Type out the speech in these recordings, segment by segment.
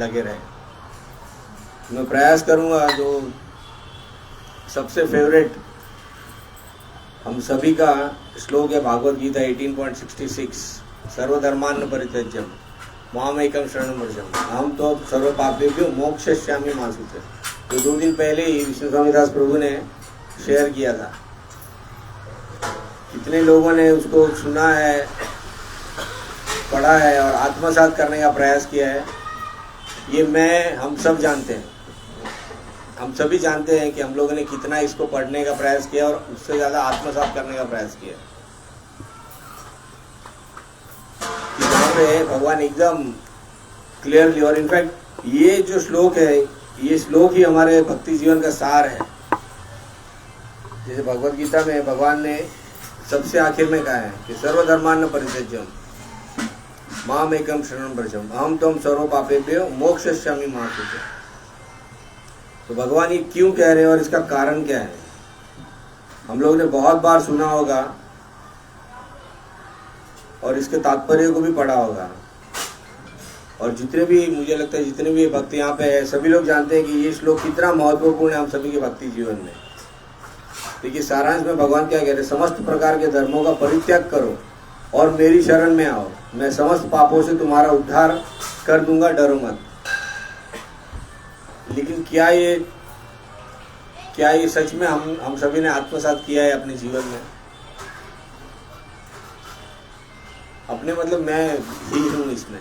लगे रहे। मैं प्रयास करूंगा जो सबसे फेवरेट हम सभी का श्लोक है भागवत गीता 18.66, सर्वधर्मान् परित्यज्य मामेकं शरणं व्रज अहम तो सर्व पापेभ्यो मोक्षयिष्यामि मा शुचः। तो 2 दिन पहले ही विष्णु स्वामी दास प्रभु ने शेयर किया था। कितने लोगों ने उसको सुना है, पढ़ा है और आत्मसात करने का प्रयास किया है, ये हम सब जानते हैं। हम सभी जानते हैं कि हम लोगों ने कितना इसको पढ़ने का प्रयास किया और उससे ज़्यादा आत्मसात करने का प्रयास किया। यहाँ पे भगवान एकदम क्लियरली, और इनफैक्ट ये जो श्लोक है, ये श्लोक ही हमारे भक्ति जीवन का सार है। जैसे भगवत गीता में भगवान ने सबसे आखिर में कहा है कि सर्वधर्मान् परित्यज्य मामेकं शरणं व्रज अहम त्वं सर्व पापेभ्यो मोक्षयिष्यामि मा शुचः। तो भगवान ये क्यों कह रहे हैं और इसका कारण क्या है? हम लोगों ने बहुत बार सुना होगा और इसके तात्पर्य को भी पढ़ा होगा, और जितने भी, मुझे लगता है जितने भी भक्त यहाँ पे है सभी लोग जानते हैं कि ये श्लोक कितना महत्वपूर्ण है हम सभी के भक्ति जीवन में। देखिए सारांश में भगवान क्या कह रहे हैं, समस्त प्रकार के धर्मों का परित्याग करो और मेरी शरण में आओ, मैं समस्त पापों से तुम्हारा उद्धार कर दूंगा, डरो मत। लेकिन क्या ये सच में हम सभी ने आत्मसात किया है अपने जीवन में? अपने मतलब मैं ही हूँ इसमें,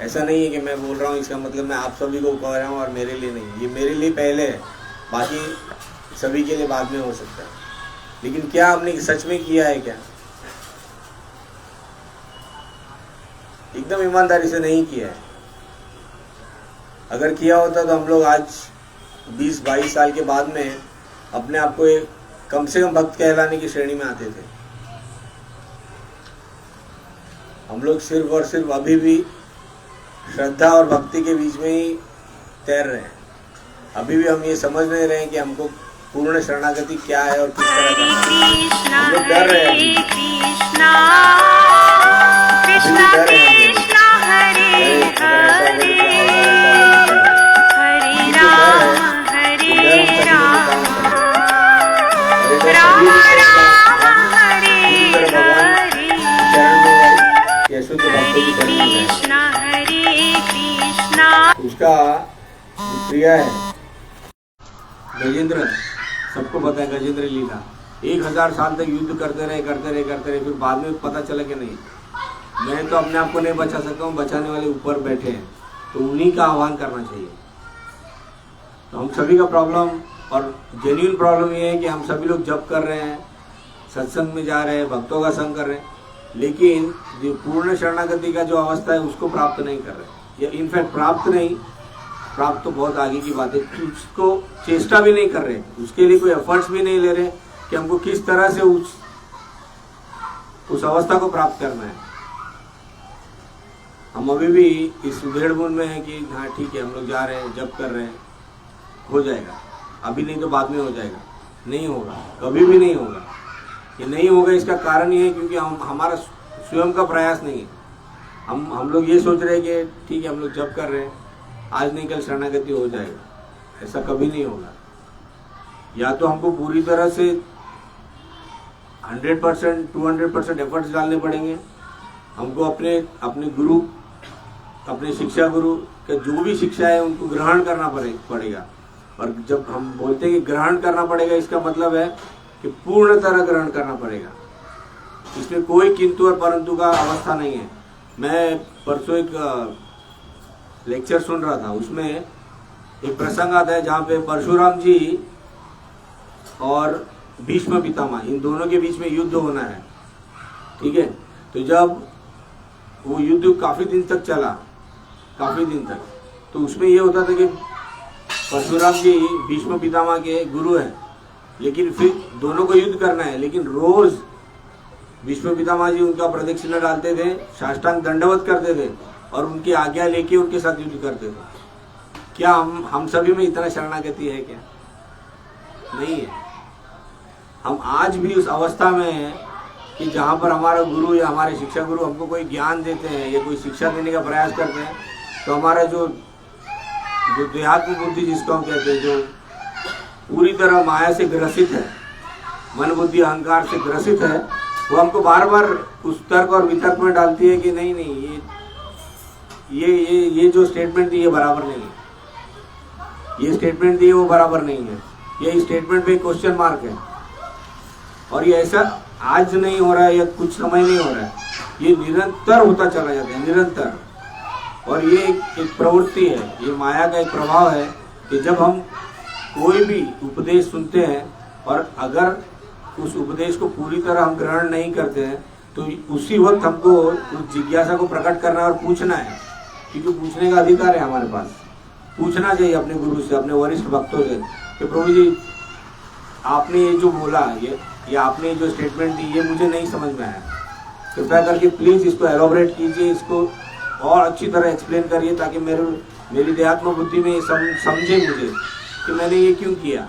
ऐसा नहीं है कि मैं बोल रहा हूँ इसका मतलब मैं आप सभी को कह रहा हूँ और मेरे लिए नहीं। ये मेरे लिए पहले है, बाकी सभी के लिए बाद में हो सकता है। लेकिन क्या हमने सच में किया है क्या? एकदम ईमानदारी से नहीं किया है। अगर किया होता तो हम लोग आज 20-22 साल के बाद में अपने आप को एक कम से कम भक्त कहलाने की श्रेणी में आते थे। हम लोग सिर्फ और सिर्फ अभी भी श्रद्धा और भक्ति के बीच में ही तैर रहे हैं। अभी भी हम ये समझ नहीं रहे हैं कि हमको पूर्ण शरणागति क्या है और किस तरह का। हम लोग डर रहे हैं, कृष्णा कृष्णा हरे हरे हरे राम हरे राम राम राम हरे हरे कृष्णा हरे कृष्णा। उसका प्रिय है गजेंद्र, सबको पता है गजेंद्र लीला। 1000 साल तक युद्ध करते रहे, फिर बाद में पता चला कि नहीं, मैं तो अपने आप को नहीं बचा सकता हूँ, बचाने वाले ऊपर बैठे हैं, तो उन्हीं का आह्वान करना चाहिए। तो हम सभी का प्रॉब्लम और जेन्युइन प्रॉब्लम ये है कि हम सभी लोग जप कर रहे हैं, सत्संग में जा रहे हैं, भक्तों का संग कर रहे हैं, लेकिन जो पूर्ण शरणागति का जो अवस्था है उसको प्राप्त नहीं कर रहे, या इनफैक्ट प्राप्त तो बहुत आगे की बात है, उसको चेष्टा भी नहीं कर रहे, उसके लिए कोई एफर्ट्स भी नहीं ले रहे कि हमको किस तरह से उस अवस्था को प्राप्त करना है। हम अभी भी इस उधेड़-बुन में है कि हाँ ठीक है, हम लोग जा रहे हैं, जप कर रहे हैं, हो जाएगा, अभी नहीं तो बाद में हो जाएगा। नहीं होगा, कभी भी नहीं होगा। ये नहीं होगा इसका कारण ये है क्योंकि हमारा स्वयं का प्रयास नहीं है। हम लोग ये सोच रहे हैं कि ठीक है हम लोग जप कर रहे हैं, आज नहीं कल शरणागति हो जाएगा। ऐसा कभी नहीं होगा। या तो हमको पूरी तरह से 100%, 200% एफर्ट्स डालने पड़ेंगे। हमको अपने गुरु, अपने शिक्षा गुरु के जो भी शिक्षा है उनको ग्रहण करना पड़ेगा। और जब हम बोलते हैं कि ग्रहण करना पड़ेगा, इसका मतलब है कि पूर्ण तरह ग्रहण करना पड़ेगा। इसमें कोई किंतु और परंतु का अवस्था नहीं है। मैं परसों एक लेक्चर सुन रहा था, उसमें एक प्रसंग आता है जहाँ पे परशुराम जी और भीष्म पितामह, इन दोनों के बीच में युद्ध होना है, ठीक है। तो जब वो युद्ध काफ़ी दिन तक चला, काफ़ी दिन तक, तो उसमें ये होता था कि परशुराम जी भीष्म पितामह के गुरु हैं, लेकिन फिर दोनों को युद्ध करना है, लेकिन रोज भीष्म पितामह जी उनका प्रदक्षिणा डालते थे, साष्टांग दंडवत करते थे और उनकी आज्ञा लेके उनके साथ युद्ध करते थे। क्या हम सभी में इतना शरणागति है क्या? नहीं है। हम आज भी उस अवस्था में हैं कि जहाँ पर हमारा गुरु या हमारे शिक्षा गुरु हमको कोई ज्ञान देते हैं या कोई शिक्षा देने का प्रयास करते हैं, तो हमारा जो जो देहात्म बुद्धि जिसको हम कहते हैं, जो पूरी तरह माया से ग्रसित है, मन बुद्धि अहंकार से ग्रसित है, वो हमको बार बार उस तर्क और वितर्क में डालती है कि नहीं नहीं, ये जो स्टेटमेंट दी है बराबर नहीं है, ये स्टेटमेंट दी है वो बराबर नहीं है, ये स्टेटमेंट पे क्वेश्चन मार्क है। और ये ऐसा आज नहीं हो रहा है या कुछ समय नहीं हो रहा है, ये निरंतर होता चला जाता है, निरंतर। और ये एक प्रवृत्ति है, ये माया का एक प्रभाव है कि जब हम कोई भी उपदेश सुनते हैं और अगर उस उपदेश को पूरी तरह हम ग्रहण नहीं करते हैं तो उसी वक्त हमको उस जिज्ञासा को प्रकट करना और पूछना है, क्योंकि पूछने का अधिकार है हमारे पास। पूछना चाहिए अपने गुरु से, अपने वरिष्ठ भक्तों से कि प्रभु जी आपने ये जो बोला, ये आपने जो स्टेटमेंट दी, ये मुझे नहीं समझ में आया, कृपया करके प्लीज इसको एलोबरेट कीजिए, इसको और अच्छी तरह एक्सप्लेन करिए ताकि मेरी देहात्म बुद्धि में समझे मुझे कि मैंने ये क्यों किया,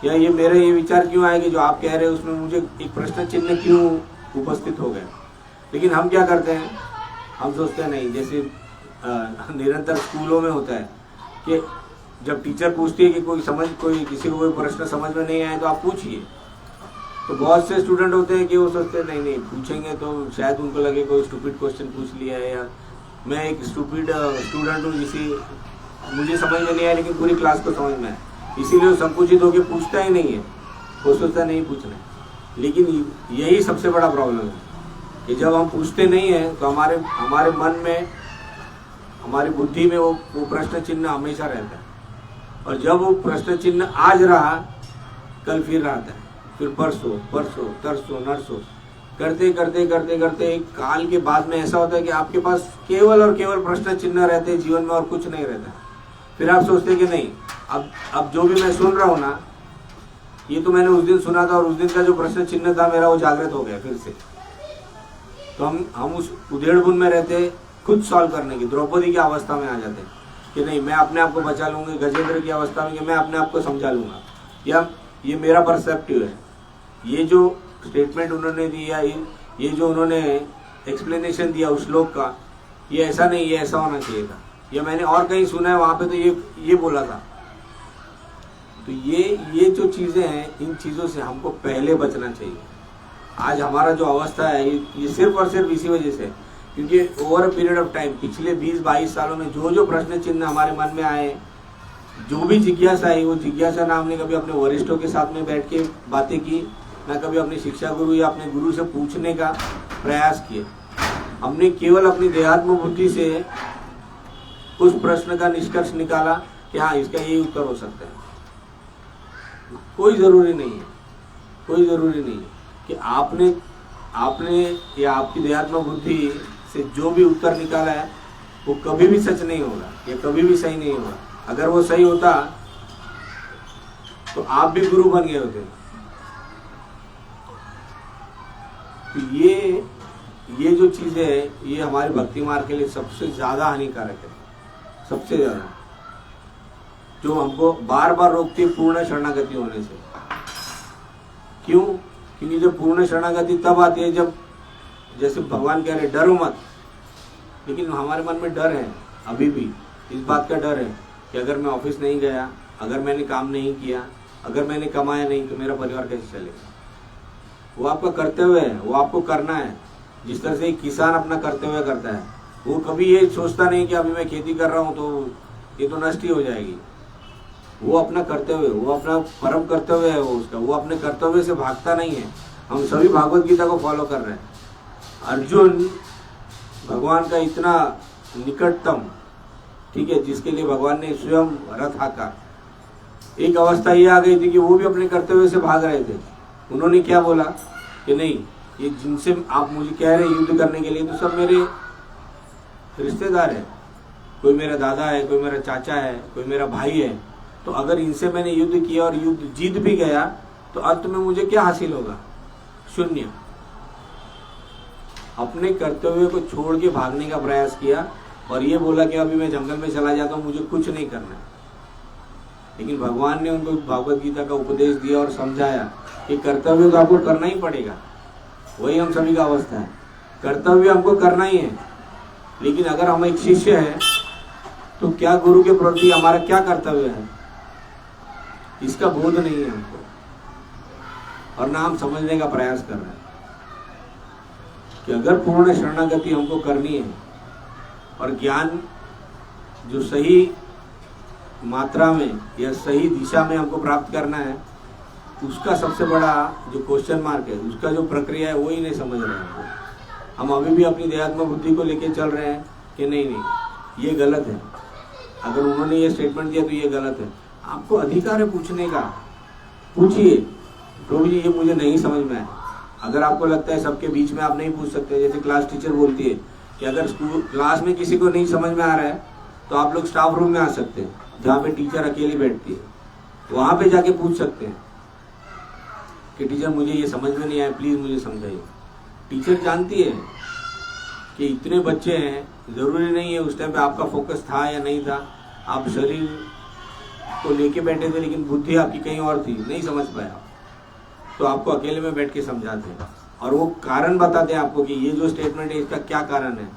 या ये मेरे ये विचार क्यों आए कि जो आप कह रहे हैं उसमें मुझे एक प्रश्न चिन्ह क्यों उपस्थित हो गया। लेकिन हम क्या करते हैं, हम सोचते हैं नहीं, जैसे निरंतर स्कूलों में होता है कि जब टीचर पूछती है कि किसी को कोई प्रश्न समझ में नहीं आए तो आप पूछिए, तो बहुत से स्टूडेंट होते हैं कि वो सोचते हैं नहीं पूछेंगे तो शायद उनको लगे कोई स्टूपिड क्वेश्चन पूछ लिया है, या मैं एक स्टूपिड स्टूडेंट हूँ, मुझे समझ में नहीं आया लेकिन पूरी क्लास को समझ में आया, इसीलिए वो संकुचित होकर पूछता ही नहीं है, वो सोचता नहीं पूछना है। लेकिन यही सबसे बड़ा प्रॉब्लम है कि जब हम पूछते नहीं हैं तो हमारे मन में, हमारी बुद्धि में वो प्रश्न चिन्ह हमेशा रहता है, और जब वो प्रश्न चिन्ह आज रहा कल फिर रहता है, फिर परसों तरसों नरसों करते करते करते करते एक काल के बाद में ऐसा होता है कि आपके पास केवल और केवल प्रश्न चिन्ह रहते हैं जीवन में और कुछ नहीं रहता। फिर आप सोचते हैं कि नहीं, अब जो भी मैं सुन रहा हूँ ना, ये तो मैंने उस दिन सुना था और उस दिन का जो प्रश्न चिन्ह था मेरा वो जागृत हो गया फिर से। तो हम उस उधेड़बुन में रहते खुद सॉल्व करने की, द्रौपदी की अवस्था में आ जाते हैं कि नहीं मैं अपने आप को बचा लूंगी, गजेंद्र की अवस्था में कि मैं अपने आप को समझा लूंगा, या ये मेरा परसेप्टिव है, ये जो स्टेटमेंट उन्होंने दिया, ये जो उन्होंने एक्सप्लेनेशन दिया उस श्लोक का, ये ऐसा नहीं, ये ऐसा होना चाहिए था, या मैंने और कहीं सुना है वहां पे तो ये बोला था। तो ये जो चीजें हैं, इन चीजों से हमको पहले बचना चाहिए। आज हमारा जो अवस्था है ये सिर्फ और सिर्फ इसी वजह से, क्योंकि over a period of time, पिछले 20-22 सालों में जो प्रश्न चिन्ह हमारे मन में आए, जो भी जिज्ञासा आई, वो जिज्ञासा ना हमने कभी अपने वरिष्ठों के साथ में बैठ के बातें की, ना कभी अपने शिक्षा गुरु या अपने गुरु से पूछने का प्रयास किया। हमने केवल अपनी देहात्म बुद्धि से उस प्रश्न का निष्कर्ष निकाला कि हाँ इसका यही उत्तर हो सकता है। कोई जरूरी नहीं है कि आपने या आपकी देहात्म बुद्धि से जो भी उत्तर निकाला है वो कभी भी सच नहीं होगा या कभी भी सही नहीं होगा। अगर वो सही होता तो आप भी गुरु बन गए होते। तो ये जो चीजें है, ये हमारे भक्ति मार्ग के लिए सबसे ज्यादा हानिकारक है, सबसे ज्यादा, जो हमको बार बार रोकती है पूर्ण शरणागति होने से। क्यों? क्योंकि जब पूर्ण शरणागति तब आती है जब, जैसे भगवान कह रहे डरो मत, लेकिन हमारे मन में डर है, अभी भी इस बात का डर है कि अगर मैं ऑफिस नहीं गया, अगर मैंने काम नहीं किया, अगर मैंने कमाया नहीं तो मेरा परिवार कैसे चलेगा। वो आपका कर्तव्य है, वो आपको करना है। जिस तरह से एक किसान अपना कर्तव्य करता है, वो कभी ये सोचता नहीं कि अभी मैं खेती कर रहा हूँ तो ये तो नष्ट ही हो जाएगी। वो अपना कर्तव्य, वो अपना परम कर्तव्य है, वो उसका, वो अपने कर्तव्य से भागता नहीं है। हम सभी भागवत गीता को फॉलो कर रहे हैं। अर्जुन भगवान का इतना निकटतम, ठीक है, जिसके लिए भगवान ने स्वयं रथ हाका, एक अवस्था ये आ गई थी कि वो भी अपने कर्तव्य से भाग रहे थे। उन्होंने क्या बोला कि नहीं, ये जिनसे आप मुझे कह रहे हैं युद्ध करने के लिए, तो सब मेरे रिश्तेदार है, कोई मेरा दादा है, कोई मेरा चाचा है, कोई मेरा भाई है। तो अगर इनसे मैंने युद्ध किया और युद्ध जीत भी गया तो अंत में मुझे क्या हासिल होगा? शून्य। अपने कर्तव्य को छोड़ के भागने का प्रयास किया और ये बोला कि अभी मैं जंगल में चला जाता हूं, मुझे कुछ नहीं करना है। लेकिन भगवान ने उनको भागवत गीता का उपदेश दिया और समझाया कि कर्तव्य तो आपको करना ही पड़ेगा। वही हम सभी का अवस्था है, कर्तव्य हमको करना ही है। लेकिन अगर हम एक शिष्य है तो क्या गुरु के प्रति हमारा क्या कर्तव्य है, इसका बोध नहीं है हमको, और ना हम समझने का प्रयास कर रहे हैं कि अगर पूर्ण शरणागति हमको करनी है और ज्ञान जो सही मात्रा में या सही दिशा में हमको प्राप्त करना है, उसका सबसे बड़ा जो क्वेश्चन मार्क है, उसका जो प्रक्रिया है, वो ही नहीं समझ रहे हैं हम अभी भी अपनी देहात्म बुद्धि को लेके चल रहे हैं कि नहीं ये गलत है, अगर उन्होंने ये स्टेटमेंट दिया तो ये गलत है। आपको अधिकार है पूछने का, पूछिए प्रभु जी ये मुझे नहीं समझ में आया। अगर आपको लगता है सबके बीच में आप नहीं पूछ सकते, जैसे क्लास टीचर बोलती है कि अगर स्कूल क्लास में किसी को नहीं समझ में आ रहा है तो आप लोग स्टाफ रूम में आ सकते हैं, जहाँ पे टीचर अकेली बैठती है, वहां पे जाके पूछ सकते हैं कि टीचर मुझे ये समझ में नहीं आया, प्लीज मुझे समझाइए। टीचर जानती है कि इतने बच्चे हैं, जरूरी नहीं है उस टाइम पे आपका फोकस था या नहीं था, आप शरीर को लेके बैठे थे लेकिन बुद्धि आपकी कहीं और थी, नहीं समझ पाया, तो आपको अकेले में बैठ के समझाते हैं और वो कारण बताते हैं आपको कि ये जो स्टेटमेंट है इसका क्या कारण है,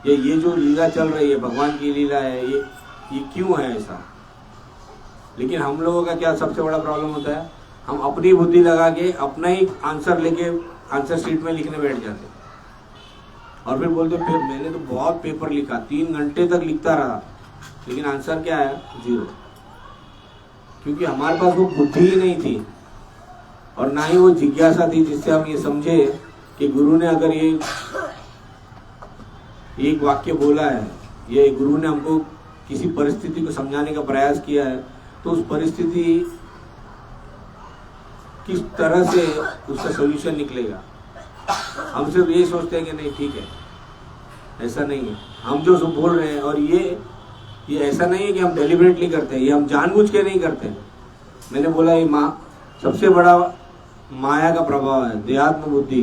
ये जो लीला चल रही है भगवान की लीला है, ये क्यों है ऐसा। लेकिन हम लोगों का क्या सबसे बड़ा प्रॉब्लम होता है, हम अपनी बुद्धि लगा के अपना ही आंसर लेके आंसर शीट में लिखने बैठ जाते हैं और फिर बोलते फिर मैंने तो बहुत पेपर लिखा, 3 घंटे तक लिखता रहा, लेकिन आंसर क्या है, 0। क्योंकि हमारे पास वो बुद्धि ही नहीं थी और ना ही वो जिज्ञासा थी जिससे हम ये समझे कि गुरु ने अगर ये एक वाक्य बोला है, ये गुरु ने हमको किसी परिस्थिति को समझाने का प्रयास किया है, तो उस परिस्थिति किस तरह से उसका सॉल्यूशन निकलेगा। हम सिर्फ ये सोचते हैं कि नहीं ठीक है, ऐसा नहीं है, हम जो बोल रहे हैं, और ये ऐसा नहीं है कि हम डेलिबरेटली करते हैं, ये हम जानबूझ के नहीं करते। मैंने बोला ये सबसे बड़ा माया का प्रभाव है, देहात्म बुद्धि,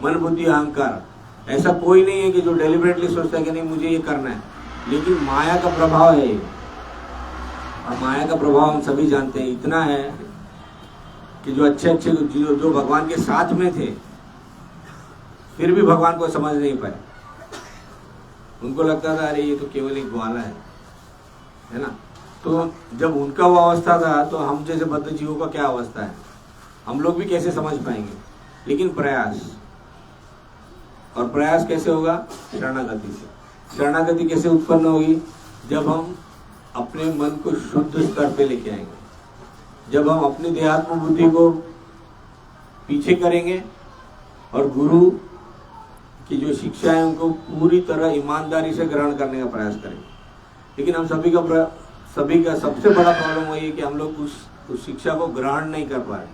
मन बुद्धि अहंकार। ऐसा कोई नहीं है कि जो डेलिबरेटली सोचता है कि नहीं मुझे ये करना है, लेकिन माया का प्रभाव है ये। और माया का प्रभाव हम सभी जानते हैं, इतना है कि जो अच्छे जो भगवान के साथ में थे फिर भी भगवान को समझ नहीं पाए। उनको लगता था अरे ये तो केवल एक ग्वाला है ना। तो जब उनका वो अवस्था था तो हम जैसे बद्ध जीवों का क्या अवस्था है, हम लोग भी कैसे समझ पाएंगे। लेकिन प्रयास, और प्रयास कैसे होगा, शरणागति से। शरणागति कैसे उत्पन्न होगी, जब हम अपने मन को शुद्ध स्तर पे लेके आएंगे, जब हम अपनी देहात्म बुद्धि को पीछे करेंगे और गुरु की जो शिक्षा है उनको पूरी तरह ईमानदारी से ग्रहण करने का प्रयास करेंगे। लेकिन हम सभी का सबसे बड़ा प्रॉब्लम वही है कि हम लोग उस शिक्षा को ग्रहण नहीं कर पा रहे।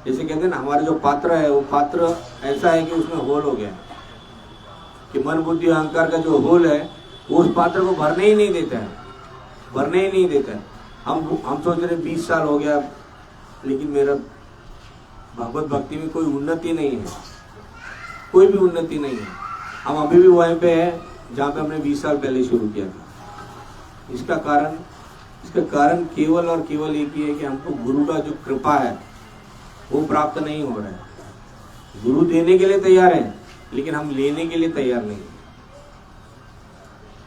जैसे कहते हैं ना, हमारा जो पात्र है वो पात्र ऐसा है कि उसमें होल हो गया है, कि मन बुद्धि अहंकार का जो होल है वो उस पात्र को भरने ही नहीं देता है, भरने ही नहीं देता है। हम सोच रहे 20 साल हो गया लेकिन मेरा भगवत भक्ति में कोई उन्नति नहीं है, कोई भी उन्नति नहीं है। हम अभी भी वहीं पे है जहाँ पे हमने 20 साल पहले शुरू किया था। इसका कारण केवल और केवल एक ही है कि हमको गुरु का जो कृपा है वो प्राप्त नहीं हो रहा है। गुरु देने के लिए तैयार है लेकिन हम लेने के लिए तैयार नहीं है।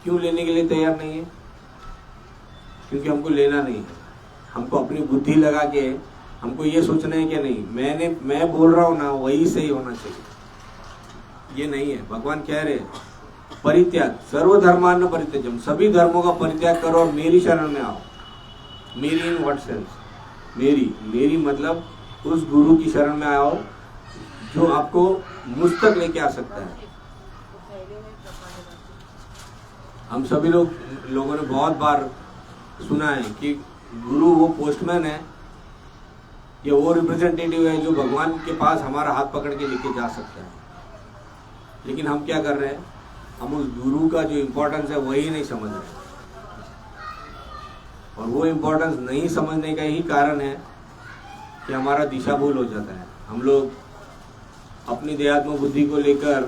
क्यों लेने के लिए तैयार नहीं है? क्योंकि हमको लेना नहीं है। हमको अपनी बुद्धि लगा के हमको ये सोचना है कि नहीं मैं बोल रहा हूँ ना वही सही होना चाहिए। ये नहीं है। भगवान कह रहे परित्याग, सर्वधर्मान् परित्यज्यम, सभी धर्मों का परित्याग करो और मेरी शरण में आओ। मेरी इन व्हाट सेंस, मेरी मतलब उस गुरु की शरण में आओ जो आपको मुझ तक लेके आ सकता है। हम सभी लोगों ने बहुत बार सुना है कि गुरु वो पोस्टमैन है या वो रिप्रेजेंटेटिव है जो भगवान के पास हमारा हाथ पकड़ के लेके जा सकता है। लेकिन हम क्या कर रहे हैं, हम उस गुरु का जो इम्पोर्टेंस है वही नहीं समझ रहे। और वो इम्पोर्टेंस नहीं समझने का ही कारण है कि हमारा दिशा भूल हो जाता है। हम लोग अपनी देहात्म बुद्धि को लेकर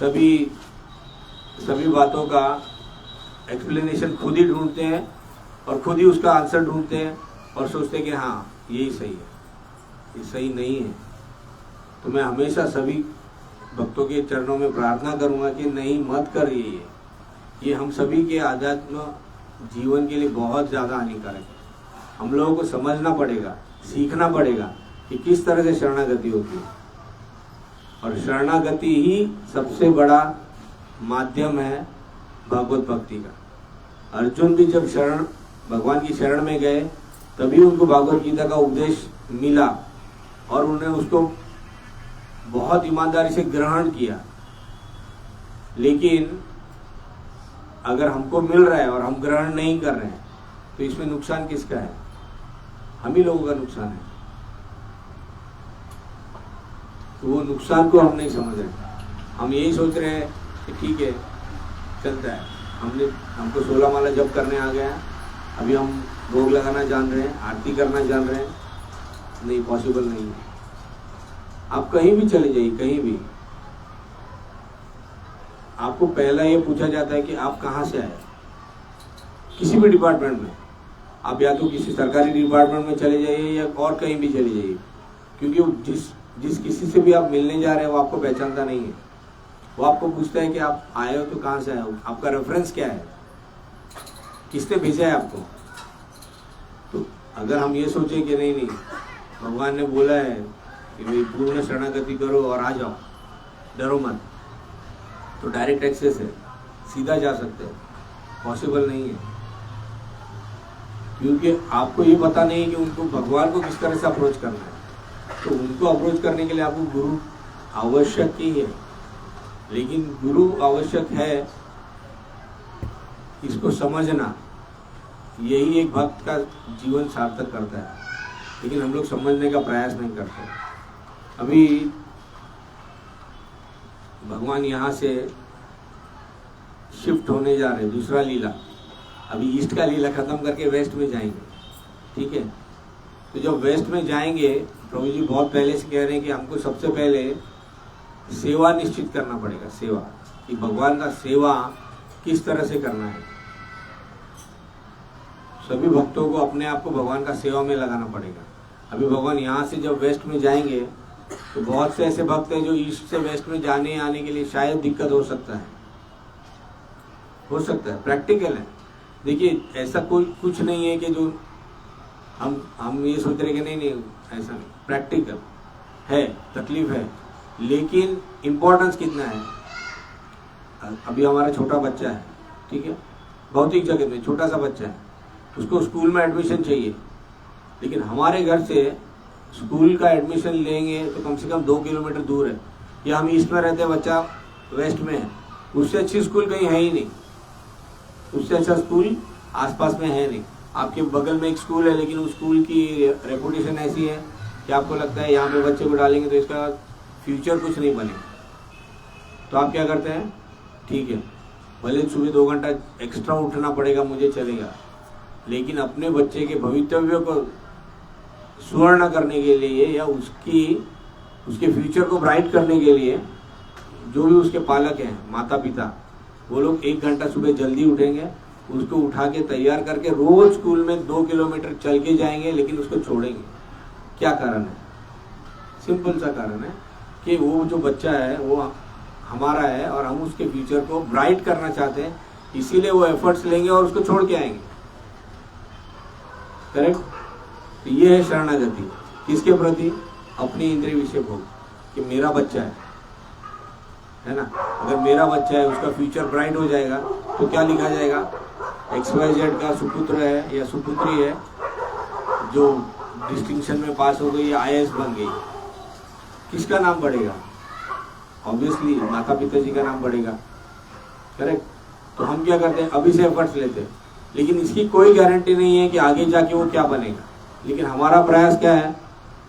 सभी बातों का एक्सप्लेनेशन खुद ही ढूंढते हैं और खुद ही उसका आंसर ढूंढते हैं और सोचते हैं कि हाँ यही सही है। ये सही नहीं है। तो मैं हमेशा सभी भक्तों के चरणों में प्रार्थना करूंगा कि नहीं, मत कर ये हम सभी के आध्यात्म जीवन के लिए बहुत ज़्यादा हानिकारक है। हम लोगों को समझना पड़ेगा, सीखना पड़ेगा कि किस तरह से शरणागति होती है, और शरणागति ही सबसे बड़ा माध्यम है भगवत भक्ति का। अर्जुन भी जब भगवान की शरण में गए तभी उनको भागवत गीता का उपदेश मिला और उन्होंने उसको बहुत ईमानदारी से ग्रहण किया। लेकिन अगर हमको मिल रहा है और हम ग्रहण नहीं कर रहे हैं तो इसमें नुकसान किसका है? हम ही लोगों का नुकसान है। तो वो नुकसान को हम नहीं समझ रहे। हम यही सोच रहे हैं कि ठीक है चलता है, हमको 16 माला जप करने आ गया, अभी हम भोग लगाना जान रहे हैं, आरती करना जान रहे हैं। नहीं, पॉसिबल नहीं है। आप कहीं भी चले जाइए, कहीं भी आपको पहला ये पूछा जाता है कि आप कहाँ से आए। किसी भी डिपार्टमेंट में आप या तो किसी सरकारी डिपार्टमेंट में चले जाइए या और कहीं भी चले जाइए, क्योंकि जिस किसी से भी आप मिलने जा रहे हैं वो आपको पहचानता नहीं है। वो आपको पूछता है कि आप आए हो तो कहाँ से आए हो, आपका रेफरेंस क्या है, किसने भेजा है आपको। तो अगर हम ये सोचें कि नहीं भगवान ने बोला है कि भाई पूर्ण शरणागति करो और आ जाओ, डरो मत, तो डायरेक्ट एक्सेस है, सीधा जा सकते हैं। पॉसिबल नहीं है, क्योंकि आपको ये पता नहीं है कि उनको भगवान को किस तरह से अप्रोच करना है। तो उनको अप्रोच करने के लिए आपको गुरु आवश्यक ही है। लेकिन गुरु आवश्यक है, इसको समझना, यही एक भक्त का जीवन सार्थक करता है। लेकिन हम लोग समझने का प्रयास नहीं करते। अभी भगवान यहाँ से शिफ्ट होने जा रहे हैं, दूसरा लीला। अभी ईस्ट का लीला खत्म करके वेस्ट में जाएंगे, ठीक है। तो जब वेस्ट में जाएंगे, प्रभु जी बहुत पहले से कह रहे हैं कि हमको सबसे पहले सेवा निश्चित करना पड़ेगा। सेवा, कि भगवान का सेवा किस तरह से करना है। सभी भक्तों को अपने आप को भगवान का सेवा में लगाना पड़ेगा। अभी भगवान यहाँ से जब वेस्ट में जाएंगे तो बहुत से ऐसे भक्त हैं जो ईस्ट से वेस्ट में जाने आने के लिए शायद दिक्कत हो सकता है, प्रैक्टिकल है। देखिए, ऐसा कोई कुछ नहीं है कि जो हम ये सोच रहे कि नहीं ऐसा नहीं, प्रैक्टिकल है, तकलीफ है, लेकिन इम्पोर्टेंस कितना है। अभी हमारा छोटा बच्चा है, ठीक है, भौतिक जगत में छोटा सा बच्चा है, उसको स्कूल में एडमिशन चाहिए। लेकिन हमारे घर से स्कूल का एडमिशन लेंगे तो कम से कम 2 किलोमीटर दूर है, या हम ईस्ट में रहते हैं, बच्चा वेस्ट में है, उससे अच्छी स्कूल कहीं है ही नहीं, उससे अच्छा स्कूल आसपास में है नहीं। आपके बगल में एक स्कूल है, लेकिन उस स्कूल की रेपुटेशन ऐसी है कि आपको लगता है यहाँ पे बच्चे को डालेंगे तो इसका फ्यूचर कुछ नहीं बनेगा। तो आप क्या करते हैं, ठीक है, भले सुबह 2 घंटा एक्स्ट्रा उठना पड़ेगा, मुझे चलेगा, लेकिन अपने बच्चे के भवितव्य को सुवर्ण करने के लिए या उसके फ्यूचर को ब्राइट करने के लिए जो भी उसके पालक हैं, माता पिता, वो लोग 1 घंटा सुबह जल्दी उठेंगे, उसको उठा के तैयार करके रोज स्कूल में 2 किलोमीटर चल के जाएंगे, लेकिन उसको छोड़ेंगे। क्या कारण है? सिंपल सा कारण है कि वो जो बच्चा है वो हमारा है और हम उसके फ्यूचर को ब्राइट करना चाहते हैं, इसीलिए वो एफर्ट्स लेंगे और उसको छोड़ के आएंगे। करेक्ट? तो ये है शरणागति। किसके प्रति? अपनी इंद्रिय विषय भोग, कि मेरा बच्चा है ना। अगर मेरा बच्चा है, उसका फ्यूचर ब्राइट हो जाएगा तो क्या लिखा जाएगा, XYZ का सुपुत्र है या सुपुत्री है जो डिस्टिंक्शन में पास हो गई या IAS बन गई, किसका नाम बढ़ेगा? ऑब्वियसली माता पिता जी का नाम बढ़ेगा। करेक्ट? तो हम क्या करते हैं, अभी से एफर्ट्स लेते हैं, लेकिन इसकी कोई गारंटी नहीं है कि आगे जाके वो क्या बनेगा। लेकिन हमारा प्रयास क्या है,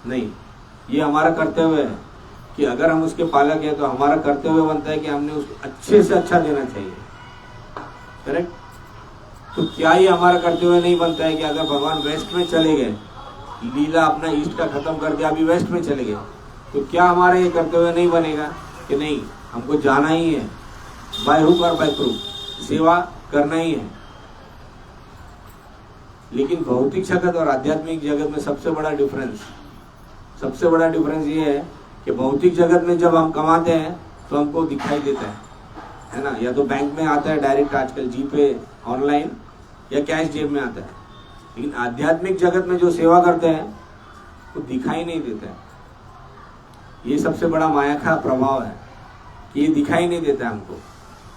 नहीं, ये हमारा कर्तव्य है कि अगर हम उसके पालक हैं तो हमारा कर्तव्य बनता है कि हमने उसको अच्छे से अच्छा देना चाहिए। करेक्ट? तो क्या ये हमारा कर्तव्य नहीं बनता है कि अगर भगवान वेस्ट में चले गए, लीला अपना ईस्ट का खत्म कर दिया, अभी वेस्ट में चले गए, तो क्या हमारा ये कर्तव्य नहीं बनेगा कि नहीं, हमको जाना ही है, बाय हुक और बाय क्रूक, सेवा करना ही है। लेकिन भौतिक जगत और आध्यात्मिक जगत में सबसे बड़ा डिफरेंस ये है कि भौतिक जगत में जब हम कमाते हैं तो हमको दिखाई देता है ना, या तो बैंक में आता है डायरेक्ट, आजकल जीपे, ऑनलाइन, या कैश जेब में आता है। लेकिन आध्यात्मिक जगत में जो सेवा करते हैं वो दिखाई नहीं देता है। ये सबसे बड़ा माया का प्रभाव है कि ये दिखाई नहीं देता है हमको,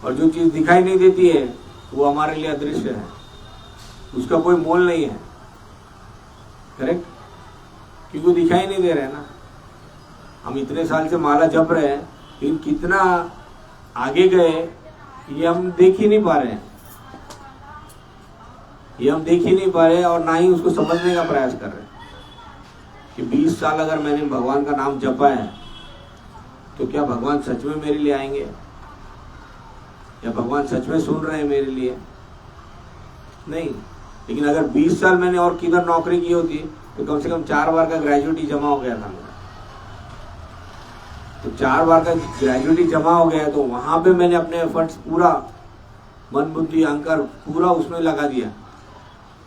और जो चीज दिखाई नहीं देती है वो हमारे लिए अदृश्य है, उसका कोई मोल नहीं है। करेक्ट? क्योंकि वो दिखाई नहीं दे रहे हैं ना। हम इतने साल से माला जप रहे हैं, लेकिन कितना आगे गए ये हम देख ही नहीं पा रहे हैं, ये हम देख ही नहीं पा रहे, और ना ही उसको समझने का प्रयास कर रहे हैं कि 20 साल अगर मैंने भगवान का नाम जपा है तो क्या भगवान सच में मेरे लिए आएंगे, या भगवान सच में सुन रहे हैं मेरे लिए? नहीं। लेकिन अगर 20 साल मैंने और किधर नौकरी की होती तो कम से कम 4 बार का ग्रेजुएटी जमा हो गया था मेरा। तो 4 बार का ग्रेजुएटी जमा हो गया तो वहां पे मैंने अपने एफर्ट्स पूरा मन बुद्धि अहंकार पूरा उसमें लगा दिया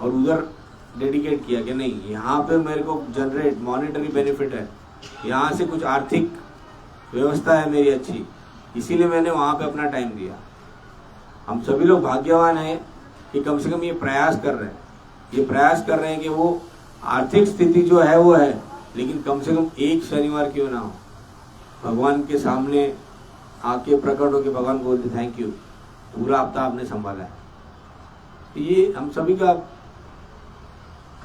और उधर डेडिकेट किया कि नहीं, यहाँ पे मेरे को जनरेट मॉनेटरी बेनिफिट है, यहाँ से कुछ आर्थिक व्यवस्था है मेरी अच्छी, इसीलिए मैंने वहां पे अपना टाइम दिया। हम सभी लोग भाग्यवान हैं कि कम से कम ये प्रयास कर रहे हैं, ये प्रयास कर रहे हैं कि वो आर्थिक स्थिति जो है वो है, लेकिन कम से कम एक शनिवार क्यों ना हो भगवान के सामने आके प्रकट हो के भगवान को बोलते थैंक यू, पूरा हफ्ता आपने संभाला है। ये हम सभी का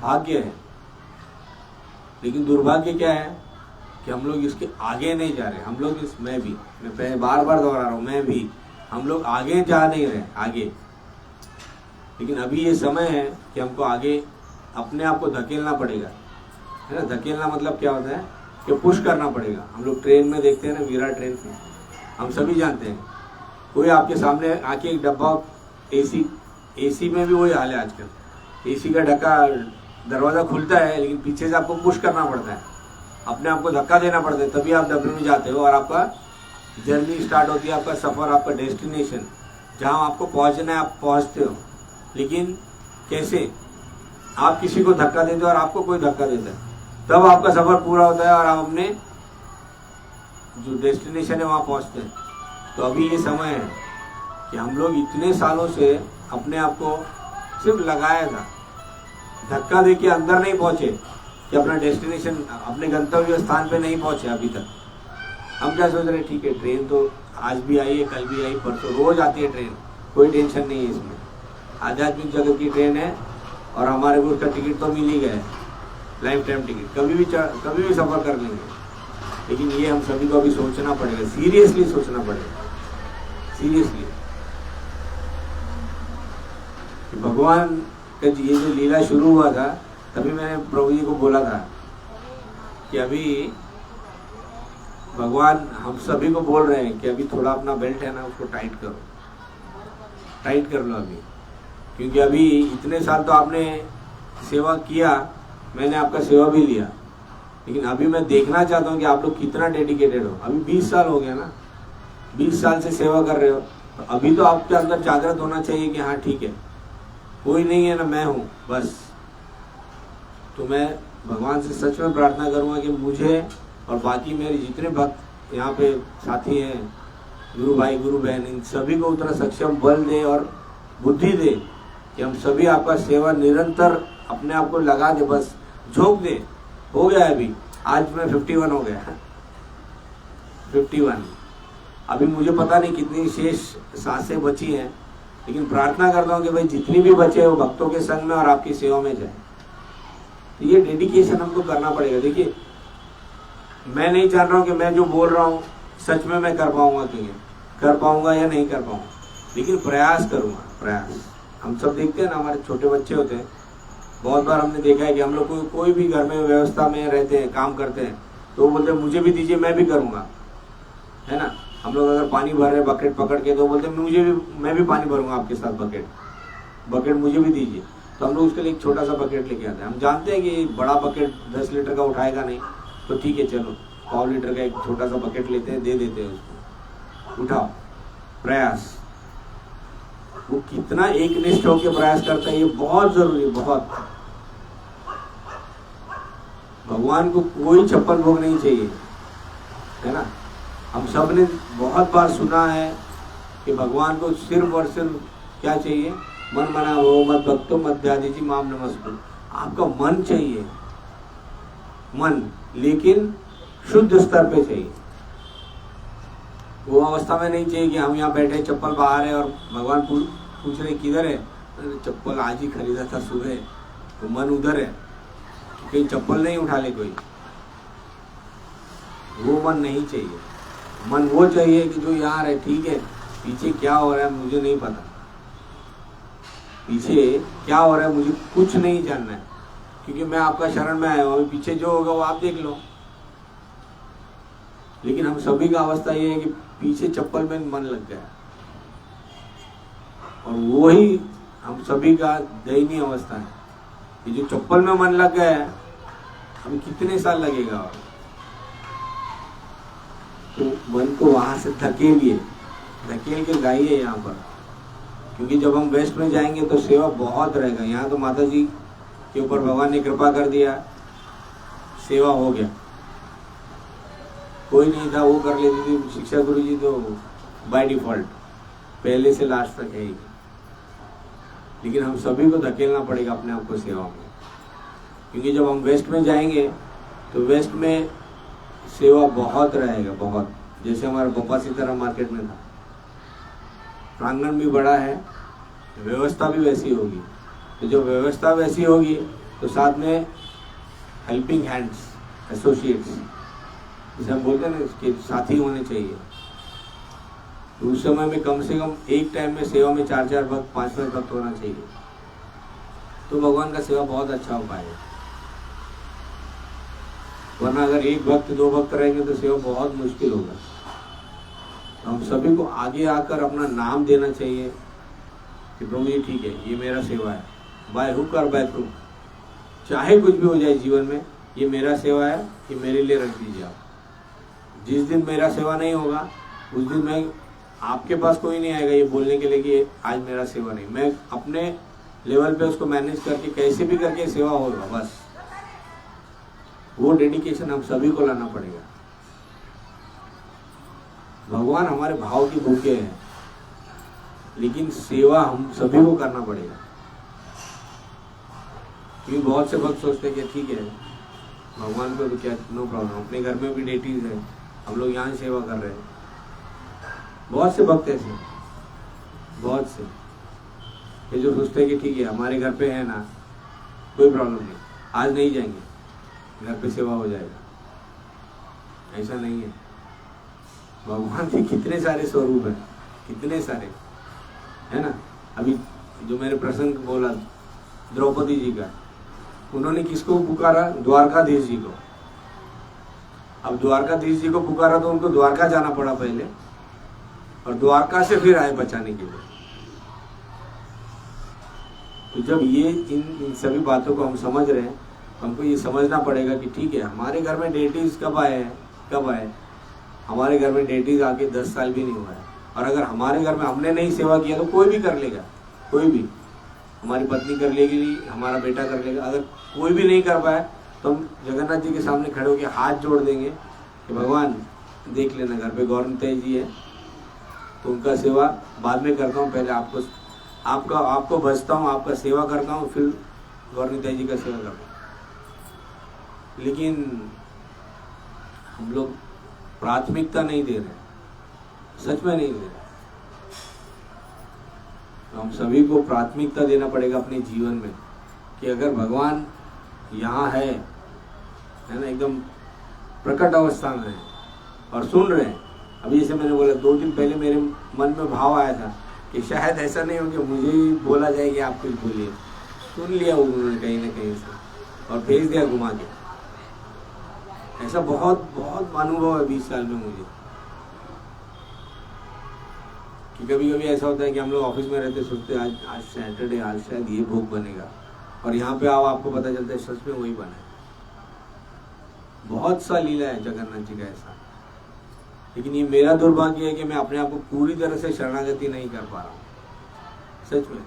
भाग्य है। लेकिन दुर्भाग्य क्या है कि हम लोग इसके आगे नहीं जा रहे। हम लोग मैं बार बार दोहरा रहा हूं, मैं भी, हम लोग आगे जा नहीं रहे आगे। लेकिन अभी ये समय है कि हमको आगे अपने आप को धकेलना पड़ेगा, है ना। धकेलना मतलब क्या होता है कि पुश करना पड़ेगा। हम लोग ट्रेन में देखते हैं ना, वीरा ट्रेन में हम सभी जानते हैं, कोई आपके सामने आके एक डब्बा, एसी में भी वही हाल है आजकल। एसी का ढक्का दरवाजा खुलता है लेकिन पीछे से आपको पुश करना पड़ता है, अपने आप को धक्का देना पड़ता है, तभी आप डब्बे में जाते हो और आपका जर्नी स्टार्ट होती है, आपका सफर, आपका डेस्टिनेशन जहां आपको पहुंचना है आप पहुंचते हो। लेकिन कैसे? आप किसी को धक्का देते हो और आपको कोई धक्का देता है, तब आपका सफर पूरा होता है और आप अपने जो डेस्टिनेशन है वहां पहुंचते हैं। तो अभी ये समय है कि हम लोग इतने सालों से अपने आप को सिर्फ लगाया था, धक्का देके अंदर नहीं पहुंचे कि अपना डेस्टिनेशन, अपने गंतव्य स्थान पे नहीं पहुंचे अभी तक। हम क्या सोच रहे हैं, ठीक है ट्रेन तो आज भी आई है, कल भी आई, परसों रोज आती है ट्रेन, कोई टेंशन नहीं है इसमें। आध्यात्मिक जगत की ट्रेन है और हमारे को उसका टिकट तो मिल ही गया है, लाइफ टाइम टिकट, कभी भी सफर कर लेंगे। लेकिन ये हम सभी को अभी सोचना पड़ेगा, सीरियसली सोचना पड़ेगा, सीरियसली। भगवान का ये जो लीला शुरू हुआ था, तभी मैंने प्रभु जी को बोला था कि अभी भगवान हम सभी को बोल रहे हैं कि अभी थोड़ा अपना बेल्ट है ना उसको टाइट करो, टाइट कर लो अभी। क्योंकि अभी इतने साल तो आपने सेवा किया, मैंने आपका सेवा भी लिया, लेकिन अभी मैं देखना चाहता हूँ कि आप लोग कितना डेडिकेटेड हो। अभी 20 साल हो गया ना, 20 साल से सेवा कर रहे हो, तो अभी तो आपके अंदर जागृत होना चाहिए कि हाँ ठीक है, कोई नहीं है ना, मैं हूं बस। तो मैं भगवान से सच में प्रार्थना करूंगा कि मुझे और बाकी मेरे जितने भक्त यहाँ पे साथी हैं, गुरु भाई गुरु बहन, इन सभी को उतना सक्षम बल दे और बुद्धि दे कि हम सभी आपका सेवा निरंतर अपने आप को लगा दे, बस झोंक दे। हो गया है अभी, आज मैं 51 हो गया, 51। अभी मुझे पता नहीं कितनी शेष सांसें बची हैं, लेकिन प्रार्थना करता हूँ कि भाई जितनी भी बचे वो भक्तों के संग में और आपकी सेवा में जाए। तो ये डेडिकेशन हमको करना पड़ेगा। देखिए, मैं नहीं जान रहा हूँ कि मैं जो बोल रहा हूँ सच में मैं कर पाऊंगा कि नहीं कर पाऊंगा या नहीं कर पाऊंगा, लेकिन प्रयास करूंगा, प्रयास। हम सब देखते हैं ना, हमारे छोटे बच्चे होते हैं, बहुत बार हमने देखा है कि हम लोग कोई भी घर में व्यवस्था में रहते हैं, काम करते हैं, तो वो बोलते हैं मुझे भी दीजिए, मैं भी करूंगा, है ना। हम लोग अगर पानी भर रहे बकेट पकड़ के, तो बोलते हैं मैं भी पानी भरूंगा आपके साथ, बकेट मुझे भी दीजिए। तो हम लोग उसके लिए एक छोटा सा बकेट लेके आते हैं। हम जानते हैं कि बड़ा बकेट 10 लीटर का उठाएगा नहीं, तो ठीक है चलो 1.5 लीटर का एक छोटा सा बकेट लेते हैं, दे देते हैं उसको, उठाओ। प्रयास, वो कितना एक निष्ठ होकर प्रयास करता है, ये बहुत जरूरी है, बहुत। भगवान को कोई छप्पन भोग नहीं चाहिए, है ना। हम सब ने बहुत बार सुना है कि भगवान को सिर्फ और सिर्फ क्या चाहिए, मन मना वो मत भक्तो मत ध्याजी माम नमस्कुरु। आपका मन चाहिए, मन, लेकिन शुद्ध स्तर पे चाहिए। वो अवस्था में नहीं चाहिए कि हम यहाँ बैठे, चप्पल बाहर है और भगवान पूछ रहे किधर है, चप्पल आज ही खरीदा था सुबह, तो मन उधर है, कहीं चप्पल नहीं उठा ले कोई। वो मन नहीं चाहिए। मन वो चाहिए कि जो यहाँ है, ठीक है, पीछे क्या हो रहा है मुझे नहीं पता, पीछे क्या हो रहा है मुझे कुछ नहीं जानना है, क्योंकि मैं आपका शरण में आया हूँ, अभी पीछे जो होगा वो आप देख लो। लेकिन हम सभी का अवस्था ये है कि पीछे चप्पल में मन लग गया, और वो ही हम सभी का दयनीय अवस्था है कि जो चप्पल में मन लग गया है, अभी कितने साल लगेगा। तो मन को वहां से धकेल के गाइए यहाँ पर, क्योंकि जब हम वेस्ट में जाएंगे तो सेवा बहुत रहेगा। यहाँ तो माता जी के ऊपर भगवान ने कृपा कर दिया, सेवा हो गया, कोई नहीं था वो कर लेती थी। शिक्षा गुरु जी तो बाय डिफॉल्ट पहले से लास्ट तक है ही, लेकिन हम सभी को धकेलना पड़ेगा अपने आप को सेवा में, क्योंकि जब हम वेस्ट में जाएंगे तो वेस्ट में सेवा बहुत रहेगा, बहुत। जैसे हमारा बप्पा सीताराम मार्केट में था, प्रांगण भी बड़ा है, व्यवस्था भी वैसी होगी। तो जब व्यवस्था वैसी होगी तो साथ में हेल्पिंग हैंड्स, एसोसिएट्स, जैसे हम बोलते हैं ना, इसके साथी होने चाहिए। तो उस समय में कम से कम एक टाइम में सेवा में 4-4 भक्त, 5-5 भक्त होना चाहिए, तो भगवान का सेवा बहुत अच्छा हो पाएगा। वरना अगर 1 भक्त 2 भक्त रहेंगे तो सेवा बहुत मुश्किल होगा। तो हम सभी को आगे आकर अपना नाम देना चाहिए कि प्रभु जी ठीक है, ये मेरा सेवा है, बाय हुक और बाय क्रुक, चाहे कुछ भी हो जाए जीवन में, ये मेरा सेवा है, ये मेरे लिए रख दीजिए आप। जिस दिन मेरा सेवा नहीं होगा उस दिन मैं, आपके पास कोई नहीं आएगा ये बोलने के लिए कि आज मेरा सेवा नहीं। मैं अपने लेवल पे उसको मैनेज करके कैसे भी करके सेवा होगा, बस वो डेडिकेशन हम सभी को लाना पड़ेगा। भगवान हमारे भाव की भूखे हैं, लेकिन सेवा हम सभी को करना पड़ेगा। क्योंकि बहुत से भक्त सोचते हैं कि ठीक है भगवान को तो क्या, नो प्रॉब्लम, अपने घर में भी डेटीज है, हम लोग यहाँ सेवा कर रहे हैं। बहुत से भक्त ऐसे, बहुत से ये जो सोचते हैं कि ठीक है हमारे घर पे है ना, कोई प्रॉब्लम नहीं, आज नहीं जाएंगे, घर पे सेवा हो जाएगा। ऐसा नहीं है। भगवान के कितने सारे स्वरूप हैं, कितने सारे, है ना। अभी जो मेरे प्रसंग बोला द्रौपदी जी का, उन्होंने किसको पुकारा? द्वारकाधीश जी को। अब द्वारकाधीश जी को पुकारा तो उनको द्वारका जाना पड़ा पहले, और द्वारका से फिर आए बचाने के लिए। तो जब ये इन सभी बातों को हम समझ रहे हैं, हमको ये समझना पड़ेगा कि ठीक है हमारे घर में डेटीज कब आए? हमारे घर में डेटीज आके 10 साल भी नहीं हुआ है, और अगर हमारे घर में हमने नहीं सेवा किया तो कोई भी कर लेगा, कोई भी, हमारी पत्नी कर लेगी, हमारा बेटा कर लेगा। अगर कोई भी नहीं कर पाया तो हम जगन्नाथ जी के सामने खड़े होकर हाथ जोड़ देंगे कि भगवान देख लेना, घर पे गौरमते जी है तो उनका सेवा बाद में करता हूँ, पहले आपको भजता हूँ, आपका सेवा करता हूँ, फिर गौरमते जी का सेवा करता हूँ। लेकिन हम लोग प्राथमिकता नहीं दे रहे, सच में नहीं दे रहे। तो हम सभी को प्राथमिकता देना पड़ेगा अपने जीवन में कि अगर भगवान यहाँ है ना, एकदम प्रकट अवस्था में है और सुन रहे हैं। अभी जैसे मैंने बोला 2 दिन पहले मेरे मन में भाव आया था कि शायद ऐसा नहीं हो कि मुझे ही बोला जाए कि आप कुछ बोलिए, सुन लिया उन्होंने कहीं ना कहीं से और भेज दिया घुमा के। ऐसा बहुत बहुत अनुभव है 20 साल में मुझे, कि कभी कभी ऐसा होता है कि हम लोग ऑफिस में रहते, सोचते आज सैटरडे, आज शायद ये भोग बनेगा, और यहाँ पे आओ आपको पता चलता है सच में वही बना है। बहुत सा लीला है जगन्नाथ जी का ऐसा। लेकिन ये मेरा दुर्भाग्य है कि मैं अपने आप को पूरी तरह से शरणागति नहीं कर पा रहा हूँ, सच में।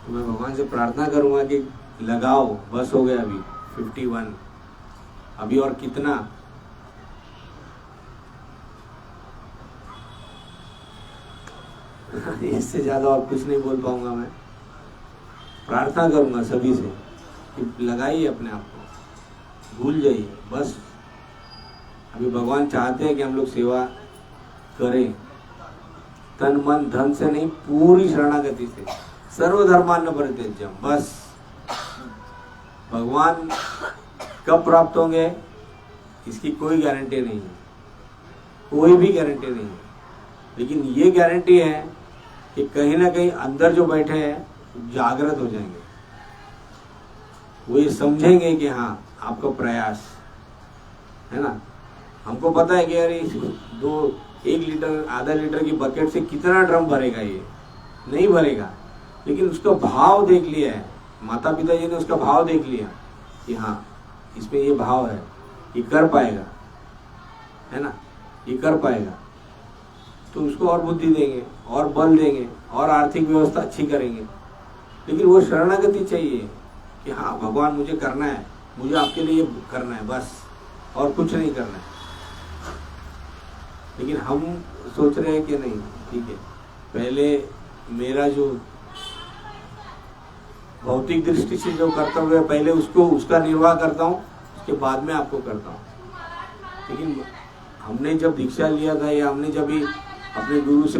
तो मैं भगवान से प्रार्थना करूंगा कि लगाओ, बस हो गया अभी 51, अभी और कितना। इससे ज़्यादा और कुछ नहीं बोल पाऊंगा मैं। प्रार्थना करूंगा सभी से कि लगाइए अपने आप को, भूल जाइए बस। अभी भगवान चाहते हैं कि हम लोग सेवा करें, तन मन धन से नहीं, पूरी शरणागति से, सर्वधर्मान्न परित्यज्य। बस भगवान कब प्राप्त होंगे इसकी कोई गारंटी नहीं है, कोई भी गारंटी नहीं है। लेकिन ये गारंटी है कि कहीं ना कहीं अंदर जो बैठे हैं जागृत हो जाएंगे, वो ये समझेंगे कि हाँ आपका प्रयास है ना। हमको पता है कि यार 1 लीटर आधा लीटर की बकेट से कितना ड्रम भरेगा, ये नहीं भरेगा। लेकिन उसका भाव देख लिया है, माता पिता जी ने उसका भाव देख लिया कि हाँ इसमें ये भाव है, ये कर पाएगा, है ना, ये कर पाएगा। तो उसको और बुद्धि देंगे और बल देंगे और आर्थिक व्यवस्था अच्छी करेंगे। लेकिन वो शरणागति चाहिए कि हाँ भगवान मुझे करना है, मुझे आपके लिए करना है बस, और कुछ नहीं करना है। लेकिन हम सोच रहे हैं कि नहीं ठीक है, पहले मेरा जो भौतिक दृष्टि से जो कर्तव्य है पहले उसका निर्वाह करता हूँ, उसके बाद में आपको करता हूँ। लेकिन हमने जब दीक्षा लिया था या हमने जब भी अपने गुरु से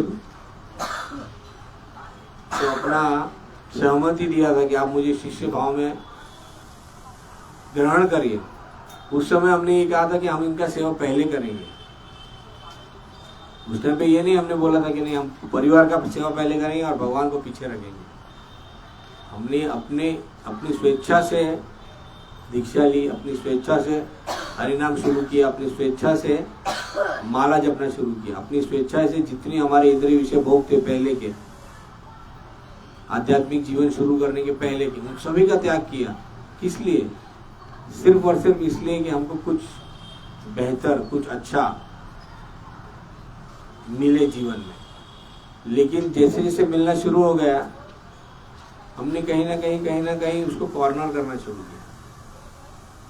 तो अपना सहमति दिया था कि आप मुझे शिष्य भाव में ग्रहण करिए, उस समय हमने ये कहा था कि हम इनका सेवा पहले करेंगे। उस टाइम पे ये नहीं हमने बोला था कि नहीं हम परिवार का सेवा पहले करेंगे और भगवान को पीछे रखेंगे। हमने अपनी स्वेच्छा से दीक्षा ली, अपनी स्वेच्छा से हरिनाम शुरू किया, अपनी स्वेच्छा से माला जपना शुरू किया, अपनी स्वेच्छा से जितनी हमारे इंद्रिय विषय भोग थे पहले के, आध्यात्मिक जीवन शुरू करने के पहले के, उन सभी का त्याग किया। किस लिए? सिर्फ और सिर्फ इसलिए कि हमको कुछ बेहतर, कुछ अच्छा मिले जीवन में। लेकिन जैसे जैसे मिलना शुरू हो गया, हमने कहीं ना कहीं उसको कॉर्नर करना शुरू किया।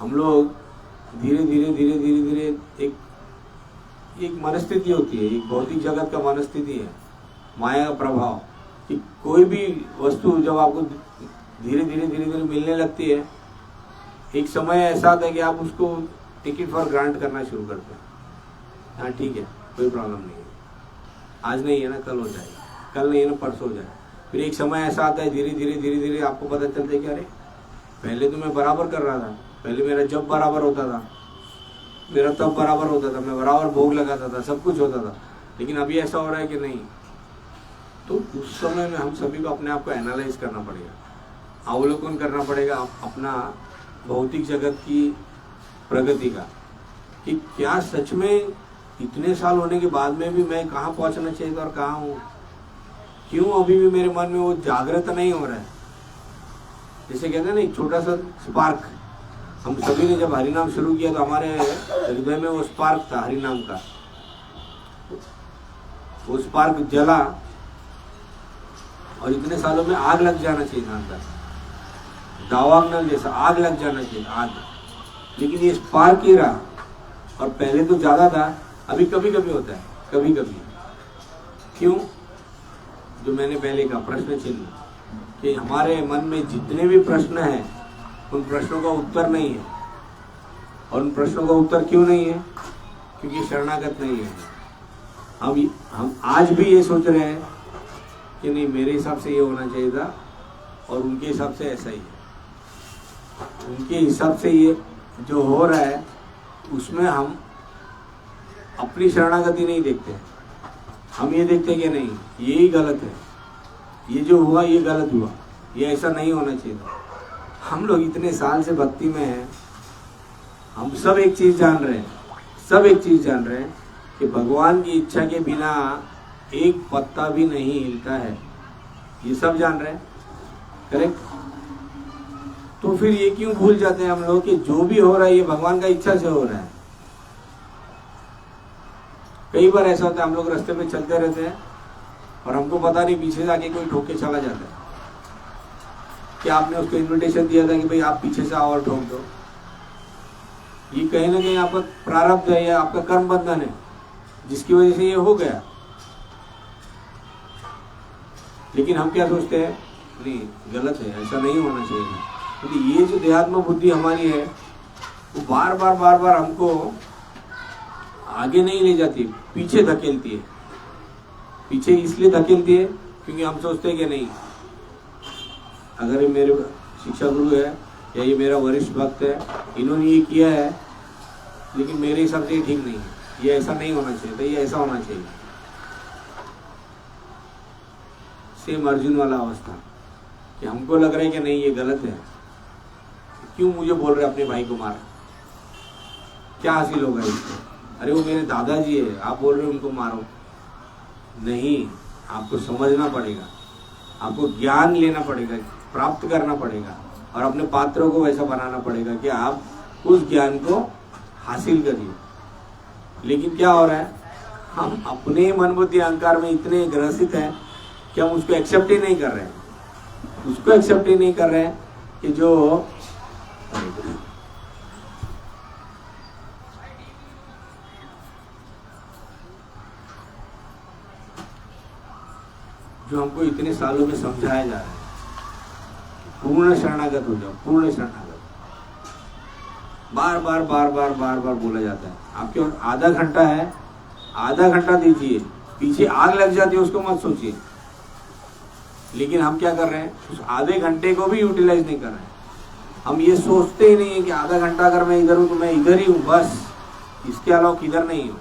हम लोग धीरे धीरे एक मनस्थिति होती है, एक भौतिक जगत का मनस्थिति है, माया का प्रभाव, कि कोई भी वस्तु जब आपको धीरे धीरे मिलने लगती है, एक समय ऐसा आता है कि आप उसको टिकट फॉर ग्रांट करना शुरू करते हैं। हाँ ठीक है, कोई प्रॉब्लम नहीं है, आज नहीं है ना कल हो जाएगा, कल नहीं है ना परसों हो जाएगा। फिर एक समय ऐसा आता है धीरे धीरे आपको पता चलता है कि अरे पहले तो मैं बराबर कर रहा था, पहले मेरा जब बराबर होता था, मेरा तब बराबर होता था, मैं बराबर भोग लगाता था, सब कुछ होता था, लेकिन अभी ऐसा हो रहा है कि नहीं। तो उस समय में हम सभी को अपने आप को एनालाइज करना पड़ेगा, अवलोकन करना पड़ेगा अपना भौतिक जगत की प्रगति का, कि क्या सच में इतने साल होने के बाद में भी मैं कहाँ पहुँचना चाहिए था और कहाँ हूँ, क्यों अभी भी मेरे मन में वो जागृत नहीं हो रहा है। जैसे कहते हैं ना एक छोटा सा स्पार्क, हम सभी ने जब हरिनाम शुरू किया तो हमारे हृदय में वो स्पार्क था हरिनाम का, वो स्पार्क जला और इतने सालों में आग लग जाना चाहिए था अंदर, दावाग्नल जैसा आग लग जाना चाहिए, आग। लेकिन ये स्पार्क ही रहा, और पहले तो ज्यादा था, अभी कभी कभी होता है, कभी कभी। क्यों? जो मैंने पहले कहा, प्रश्न चिन्ह, कि हमारे मन में जितने भी प्रश्न हैं उन प्रश्नों का उत्तर नहीं है। और उन प्रश्नों का उत्तर क्यों नहीं है? क्योंकि शरणागत नहीं है। हम आज भी ये सोच रहे हैं कि नहीं मेरे हिसाब से ये होना चाहिए था और उनके हिसाब से ऐसा ही है। उनके हिसाब से ये जो हो रहा है उसमें हम अपनी शरणागति नहीं देखते, हम ये देखते कि नहीं यही गलत है, ये जो हुआ ये गलत हुआ, ये ऐसा नहीं होना चाहिए था। हम लोग इतने साल से भक्ति में हैं, हम सब एक चीज जान रहे हैं, सब एक चीज जान रहे हैं कि भगवान की इच्छा के बिना एक पत्ता भी नहीं हिलता है, ये सब जान रहे हैं, करेक्ट। तो फिर ये क्यों भूल जाते हैं हम लोग कि जो भी हो रहा है ये भगवान का इच्छा से हो रहा है। कई बार ऐसा होता है हम लोग रास्ते में चलते रहते हैं और हमको पता नहीं पीछे से आके कोई ठोक के चला जाता है, कि आपने उसको इनविटेशन दिया था कि भाई आप पीछे से आओ और ठोक दो। ये कहीं ना कहीं आपका प्रारब्ध है या आपका कर्म बंधन है जिसकी वजह से ये हो गया। लेकिन हम क्या सोचते हैं, नहीं गलत है, ऐसा नहीं होना चाहिए। क्योंकि ये जो देहात्म बुद्धि हमारी है वो बार बार हमको आगे नहीं ले जाती, पीछे धकेलती है। पीछे इसलिए धकेलती है क्योंकि हम सोचते हैं कि नहीं, अगर ये मेरे शिक्षा गुरु है या ये मेरा वरिष्ठ भक्त है, इन्होंने ये किया है, लेकिन मेरे हिसाब से ये ठीक नहीं है, ये ऐसा नहीं होना चाहिए, तो ये ऐसा होना चाहिए। सेम अर्जुन वाला अवस्था कि हमको लग रहा है कि नहीं ये गलत है, क्यों मुझे बोल रहे अपने भाई को मार, क्या हासिल होगा इसको? अरे वो मेरे दादाजी है, आप बोल रहे हो उनको मारो। नहीं, आपको समझना पड़ेगा, आपको ज्ञान लेना पड़ेगा, प्राप्त करना पड़ेगा और अपने पात्रों को वैसा बनाना पड़ेगा कि आप उस ज्ञान को हासिल करिए। लेकिन क्या हो रहा है, हम अपने मन बुद्धि अहंकार में इतने ग्रसित हैं कि हम उसको एक्सेप्ट ही नहीं कर रहे हैं, उसको एक्सेप्ट ही नहीं कर रहे हैं कि जो हमको इतने सालों में समझाया जा रहा है, पूर्ण शरणागत हो जाओ, पूर्ण शरणागत। बार बार बोला जाता है। आपके और आधा घंटा है, आधा घंटा दीजिए, पीछे आग लग जाती है उसको मत सोचिए। लेकिन हम क्या कर रहे हैं, उस आधे घंटे को भी यूटिलाइज नहीं कर रहे हैं। हम ये सोचते ही नहीं है कि आधा घंटा अगर मैं इधर हूं तो मैं इधर ही हूं, बस इसके अलावा किधर नहीं हूं।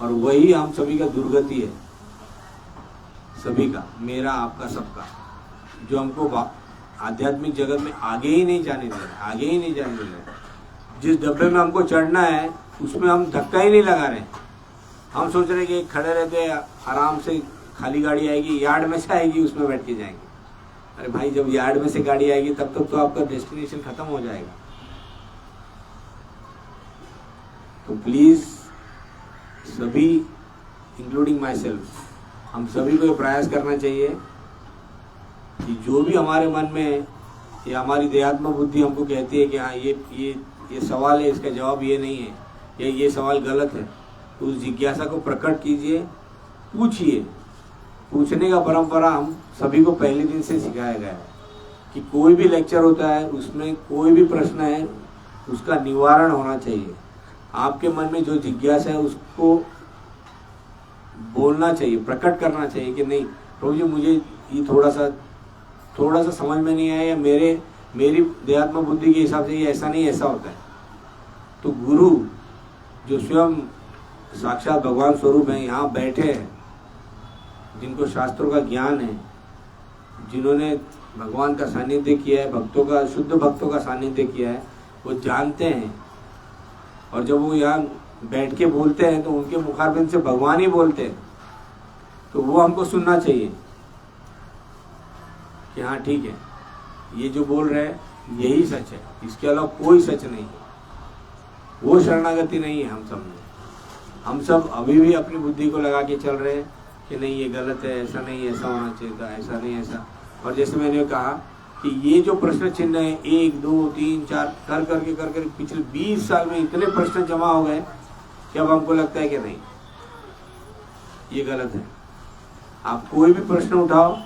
और वही हम सभी का दुर्गति है, सभी का, मेरा आपका सबका, जो हमको आध्यात्मिक जगत में आगे ही नहीं जाने दे रहे, आगे ही नहीं जाने दे रहे। जिस डब्बे में हमको चढ़ना है उसमें हम धक्का ही नहीं लगा रहे। हम सोच रहे कि खड़े रहते आराम से, खाली गाड़ी आएगी, यार्ड में से आएगी, उसमें बैठ के जाएंगे। अरे भाई, जब यार्ड में से गाड़ी आएगी तब तक तो आपका डेस्टिनेशन खत्म हो जाएगा। तो प्लीज सभी, इंक्लूडिंग माई सेल्फ, हम सभी को प्रयास करना चाहिए कि जो भी हमारे मन में या हमारी देहात्म बुद्धि हमको कहती है कि हाँ ये सवाल है, इसका जवाब ये नहीं है, या ये सवाल गलत है, तो उस जिज्ञासा को प्रकट कीजिए, पूछिए। पूछने का परंपरा हम सभी को पहले दिन से सिखाया गया है कि कोई भी लेक्चर होता है उसमें कोई भी प्रश्न है उसका निवारण होना चाहिए। आपके मन में जो जिज्ञासा है उसको बोलना चाहिए, प्रकट करना चाहिए कि नहीं प्रभु जी, मुझे ये थोड़ा सा समझ में नहीं आया, या मेरी देहात्म बुद्धि के हिसाब से ये ऐसा नहीं, ऐसा होता है। तो गुरु जो स्वयं साक्षात भगवान स्वरूप है, यहाँ बैठे हैं, जिनको शास्त्रों का ज्ञान है, जिन्होंने भगवान का सानिध्य किया है, भक्तों का, शुद्ध भक्तों का सानिध्य किया है, वो जानते हैं। और जब वो यहाँ बैठ के बोलते हैं तो उनके मुखारबिंद से भगवान ही बोलते हैं, तो वो हमको सुनना चाहिए कि हाँ ठीक है, ये जो बोल रहे हैं यही सच है, इसके अलावा कोई सच नहीं है। वो शरणागति नहीं है हम सब में। हम सब अभी भी अपनी बुद्धि को लगा के चल रहे हैं कि नहीं ये गलत है, ऐसा नहीं, ऐसा होना चाहिए था, ऐसा नहीं, ऐसा। और जैसे मैंने कहा कि ये जो प्रश्न चिन्ह है 1 2 3 4 कर करके पिछले 20 साल में इतने प्रश्न जमा हो गए कि अब हमको लगता है कि नहीं ये गलत है। आप कोई भी प्रश्न उठाओ,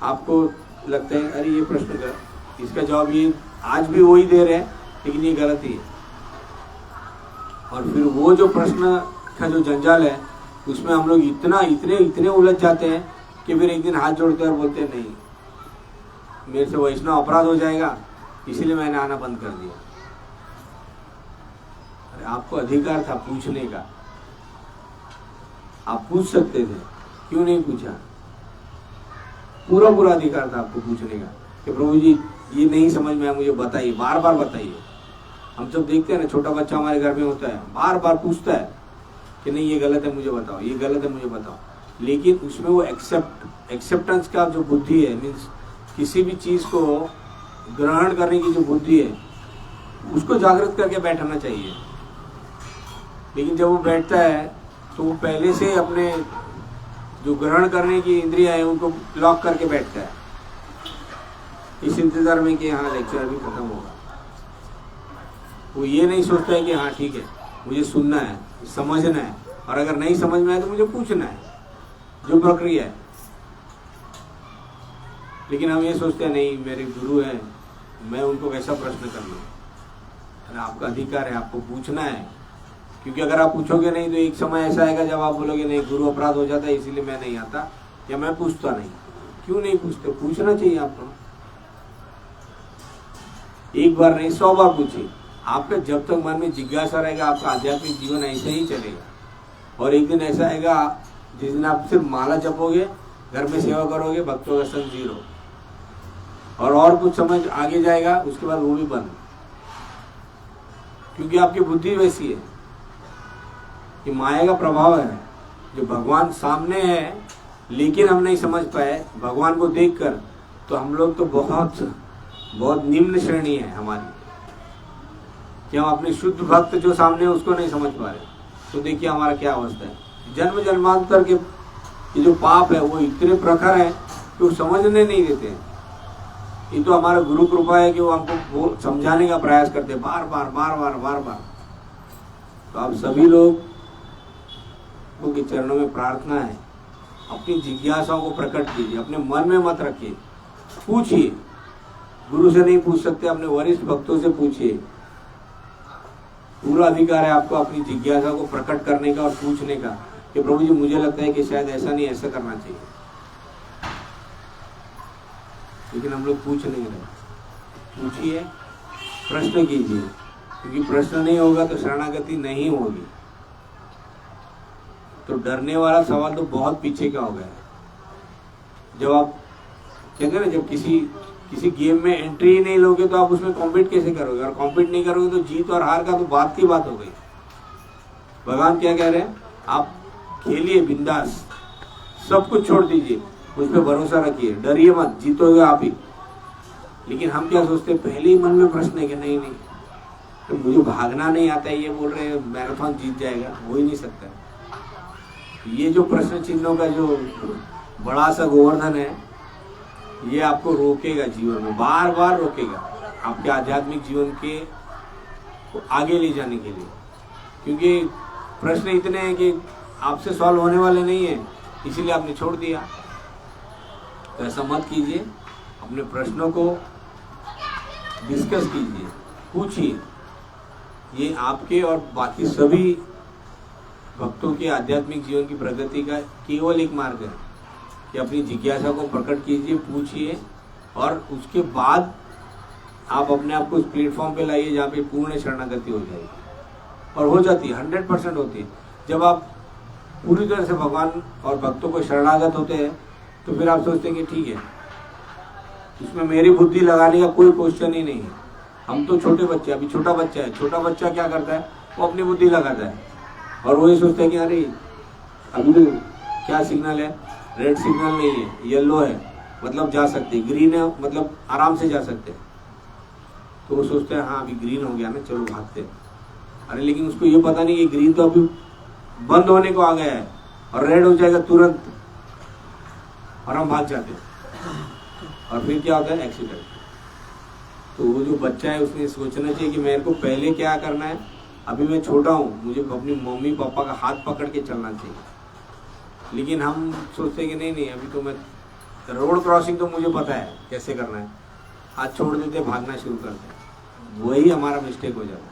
आपको लगता है अरे ये प्रश्न गलत, इसका जवाब ये आज भी वही दे रहे हैं, लेकिन ये गलत ही है। और फिर वो जो प्रश्न का जो जंजाल है उसमें हम लोग इतने उलझ जाते हैं कि फिर एक दिन हाथ जोड़ते हैं और बोलते हैं नहीं, मेरे से वैष्णव अपराध हो जाएगा, इसीलिए मैंने आना बंद कर दिया। अरे आपको अधिकार था पूछने का, आप पूछ सकते थे, क्यों नहीं पूछा? पूरा अधिकार था आपको पूछने का कि प्रभु जी ये नहीं समझ में आया, मुझे बताइए, बार बार बताइए। हम सब देखते हैं ना, छोटा बच्चा हमारे घर में होता है, बार बार पूछता है कि नहीं ये गलत है मुझे बताओ, ये गलत है मुझे बताओ। लेकिन उसमें वो एक्सेप्टेंस का जो बुद्धि है, मीन्स किसी भी चीज को ग्रहण करने की जो बुद्धि है, उसको जागृत करके बैठाना चाहिए। लेकिन जब वो बैठता है तो वो पहले से अपने जो ग्रहण करने की इंद्रियां हैं उनको लॉक करके बैठता है, इस इंतजार में कि हाँ लेक्चर अभी खत्म होगा। वो ये नहीं सोचता है कि हाँ ठीक है, मुझे सुनना है, समझना है, और अगर नहीं समझ में आए तो मुझे पूछना है। जो प्रक्रिया है। लेकिन हम ये सोचते हैं नहीं मेरे गुरु हैं, मैं उनको कैसा प्रश्न कर लूँ। अरे आपका अधिकार है, आपको पूछना है, क्योंकि अगर आप पूछोगे नहीं तो एक समय ऐसा आएगा जब आप बोलोगे नहीं गुरु अपराध हो जाता है इसीलिए मैं नहीं आता या मैं पूछता नहीं। क्यों नहीं पूछते? पूछना चाहिए आपको। एक बार नहीं 100 बार पूछिए। आपके जब तक मन में जिज्ञासा रहेगा आपका आध्यात्मिक जीवन ऐसे ही चलेगा। और एक दिन ऐसा आएगा जिस दिन आप सिर्फ माला जपोगे, घर में सेवा करोगे, भक्तों का संग 0 और कुछ समझ आगे जाएगा, उसके बाद वो भी बंद, क्योंकि आपकी बुद्धि वैसी है कि माया का प्रभाव है। जो भगवान सामने है लेकिन हम नहीं समझ पाए भगवान को देखकर, तो हम लोग तो बहुत निम्न श्रेणी है हमारी कि हम अपने शुद्ध भक्त जो सामने है उसको नहीं समझ पा रहे। तो देखिए हमारा क्या अवस्था है। जन्म जन्मांतर के जो पाप है वो इतने प्रखर है कि वो समझने नहीं देते हैं। ये तो हमारा गुरु कृपा है कि वो हमको वो समझाने का प्रयास करते हैं बार बार। तो आप सभी लोग के चरणों में प्रार्थना है, अपनी जिज्ञासाओं को प्रकट कीजिए, अपने मन में मत रखिए, पूछिए। गुरु से नहीं पूछ सकते, अपने वरिष्ठ भक्तों से पूछिए। पूरा अधिकार है आपको अपनी जिज्ञासा को प्रकट करने का और पूछने का कि प्रभु जी मुझे लगता है कि शायद ऐसा नहीं ऐसा करना चाहिए। लेकिन हम लोग पूछ नहीं रहे। पूछिए, प्रश्न कीजिए, क्योंकि प्रश्न नहीं होगा तो शरणागति नहीं होगी। तो डरने वाला सवाल तो बहुत पीछे का हो गया है। जब आप कहते हैं ना, जब किसी गेम में एंट्री ही नहीं लोगे तो आप उसमें कॉम्पीट कैसे करोगे, और कॉम्पीट नहीं करोगे तो जीत और हार का तो बात की बात हो गई। भगवान क्या कह रहे हैं, आप खेलिए बिंदास, सब कुछ छोड़ दीजिए, उस पर भरोसा रखिए, डरिए मत, जीतोगे आप ही। लेकिन हम क्या सोचते हैं, पहले ही मन में प्रश्न है कि नहीं तो मुझे भागना नहीं आता है, ये बोल रहे हैं मैराथन जीत जाएगा, हो ही नहीं सकता। ये जो प्रश्न चिन्हों का जो बड़ा सा गोवर्धन है, ये आपको रोकेगा जीवन में, बार बार रोकेगा आपके आध्यात्मिक जीवन के को आगे ले जाने के लिए। क्योंकि प्रश्न इतने हैं कि आपसे सॉल्व होने वाले नहीं है, इसीलिए आपने छोड़ दिया। तो ऐसा मत कीजिए, अपने प्रश्नों को डिस्कस कीजिए, पूछिए। ये आपके और बाकी सभी भक्तों के आध्यात्मिक जीवन की प्रगति का केवल एक मार्ग है कि अपनी जिज्ञासा को प्रकट कीजिए, पूछिए, और उसके बाद आप अपने आप को उस प्लेटफॉर्म पे लाइए जहाँ पे पूर्ण शरणागति हो जाएगी। और हो जाती है, 100% होती है। जब आप पूरी तरह से भगवान और भक्तों को शरणागत होते हैं तो फिर आप सोचते हैं कि ठीक है, इसमें मेरी बुद्धि लगाने का कोई क्वेश्चन ही नहीं है। हम तो छोटे बच्चे, अभी छोटा बच्चा है, छोटा बच्चा क्या करता है, वो अपनी बुद्धि लगाता है और वो ये सोचता है कि अरे अभी तो क्या सिग्नल है, रेड सिग्नल नहीं है, येलो है, मतलब जा सकते, ग्रीन है मतलब आराम से जा सकते हैं। तो वो सोचते हैं हाँ अभी ग्रीन हो गया ना, चलो भागते हैं। अरे लेकिन उसको ये पता नहीं कि ग्रीन तो अभी बंद होने को आ गया है और रेड हो जाएगा तुरंत, और हम भाग जाते हैं। और फिर क्या होता है, एक्सीडेंट। तो वो जो बच्चा है उसने सोचना चाहिए कि मेरे को पहले क्या करना है, अभी मैं छोटा हूँ, मुझे अपनी मम्मी पापा का हाथ पकड़ के चलना चाहिए। लेकिन हम सोचते हैं कि नहीं अभी तो मैं रोड क्रॉसिंग तो मुझे पता है कैसे करना है, हाथ छोड़ देते, भागना शुरू करते हैं। वही हमारा मिस्टेक हो जाता है,